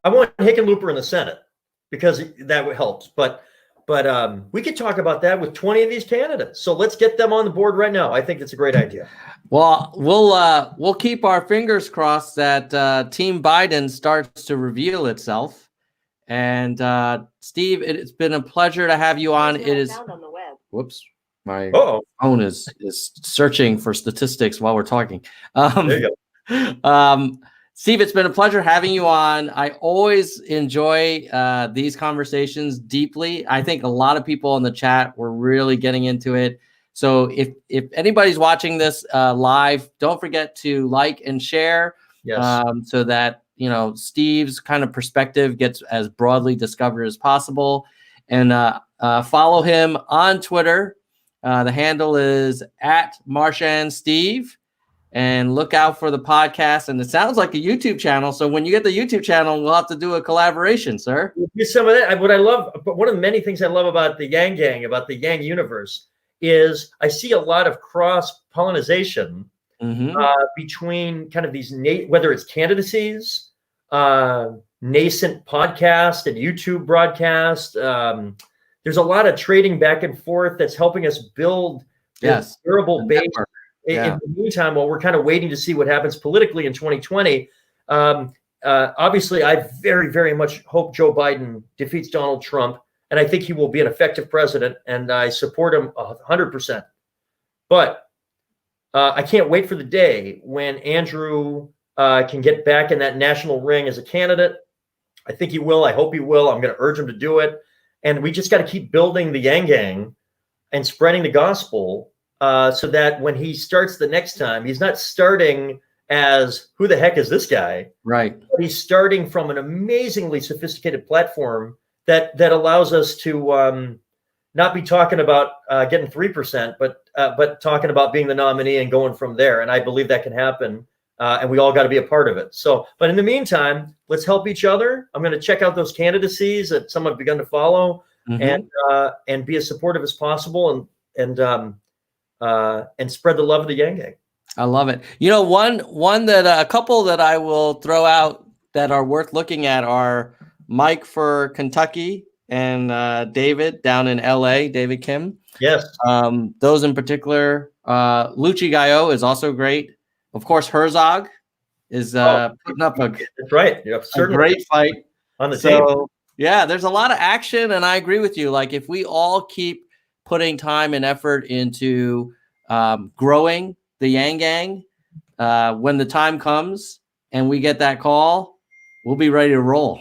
I want Hickenlooper in the Senate because that helps. But we could talk about that with 20 of these candidates. So let's get them on the board right now. I think it's a great idea. Well, we'll keep our fingers crossed that Team Biden starts to reveal itself. And Steve, it's been a pleasure to have you on. It is. On the web. Whoops, my phone is searching for statistics while we're talking. There you go. Steve, it's been a pleasure having you on. I always enjoy these conversations deeply. I think a lot of people in the chat were really getting into it. So if anybody's watching this live, don't forget to like and share so that, you know, Steve's kind of perspective gets as broadly discovered as possible. And follow him on Twitter. The handle is @MarchandSteve. And look out for the podcast. And it sounds like a YouTube channel. So when you get the YouTube channel, we'll have to do a collaboration, sir. We'll do some of that. What I love, but one of the many things I love about the Yang Gang, about the Yang universe, is I see a lot of cross-pollination between kind of these, whether it's candidacies, nascent podcast and YouTube broadcast. There's a lot of trading back and forth that's helping us build this durable base. In the meantime, while we're kind of waiting to see what happens politically in 2020, obviously, I very, very much hope Joe Biden defeats Donald Trump, and I think he will be an effective president, and I support him 100%. But I can't wait for the day when Andrew can get back in that national ring as a candidate. I think he will. I hope he will. I'm going to urge him to do it. And we just got to keep building the Yang Gang and spreading the gospel so that when he starts the next time, he's not starting as who the heck is this guy? Right. But he's starting from an amazingly sophisticated platform that allows us to not be talking about getting 3%, but talking about being the nominee and going from there. And I believe that can happen. And we all got to be a part of it. So, but in the meantime, let's help each other. I'm going to check out those candidacies that some have begun to follow, and be as supportive as possible, and spread the love of the Yang Gang. I love it. You know, one that a couple that I will throw out that are worth looking at are Mike for Kentucky and David down in LA, David Kim. Yes. Those in particular. Lucci Gayo is also great. Of course, Herzog is putting up that's right. A great fight on the table. Yeah, there's a lot of action, and I agree with you. Like, if we all keep putting time and effort into growing the Yang Gang, when the time comes and we get that call, we'll be ready to roll.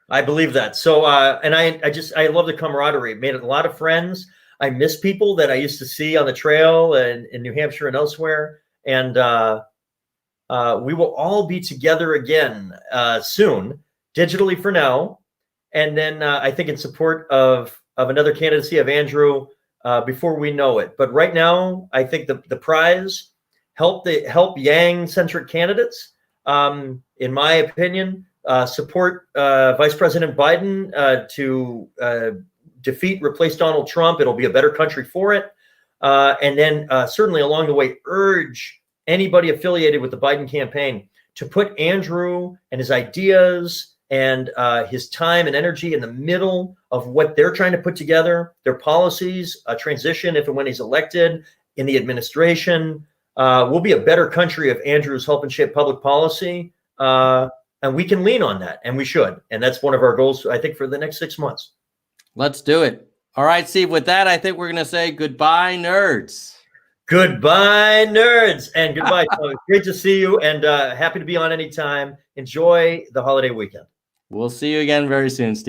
I believe that. So, and I love the camaraderie. Made a lot of friends. I miss people that I used to see on the trail and in New Hampshire and elsewhere. And we will all be together again soon, digitally for now. And then I think in support of another candidacy of Andrew before we know it. But right now, I think the prize, help Yang-centric candidates, in my opinion, support Vice President Biden to replace Donald Trump. It'll be a better country for it. And then certainly along the way, urge anybody affiliated with the Biden campaign to put Andrew and his ideas and his time and energy in the middle of what they're trying to put together, their policies, a transition if and when he's elected, in the administration. We'll be a better country if Andrew's helping shape public policy. And we can lean on that, and we should. And that's one of our goals, I think, for the next 6 months. Let's do it. All right, Steve, with that, I think we're going to say goodbye, nerds. Goodbye, nerds, and goodbye. Great to see you, and happy to be on anytime. Enjoy the holiday weekend. We'll see you again very soon, Steve.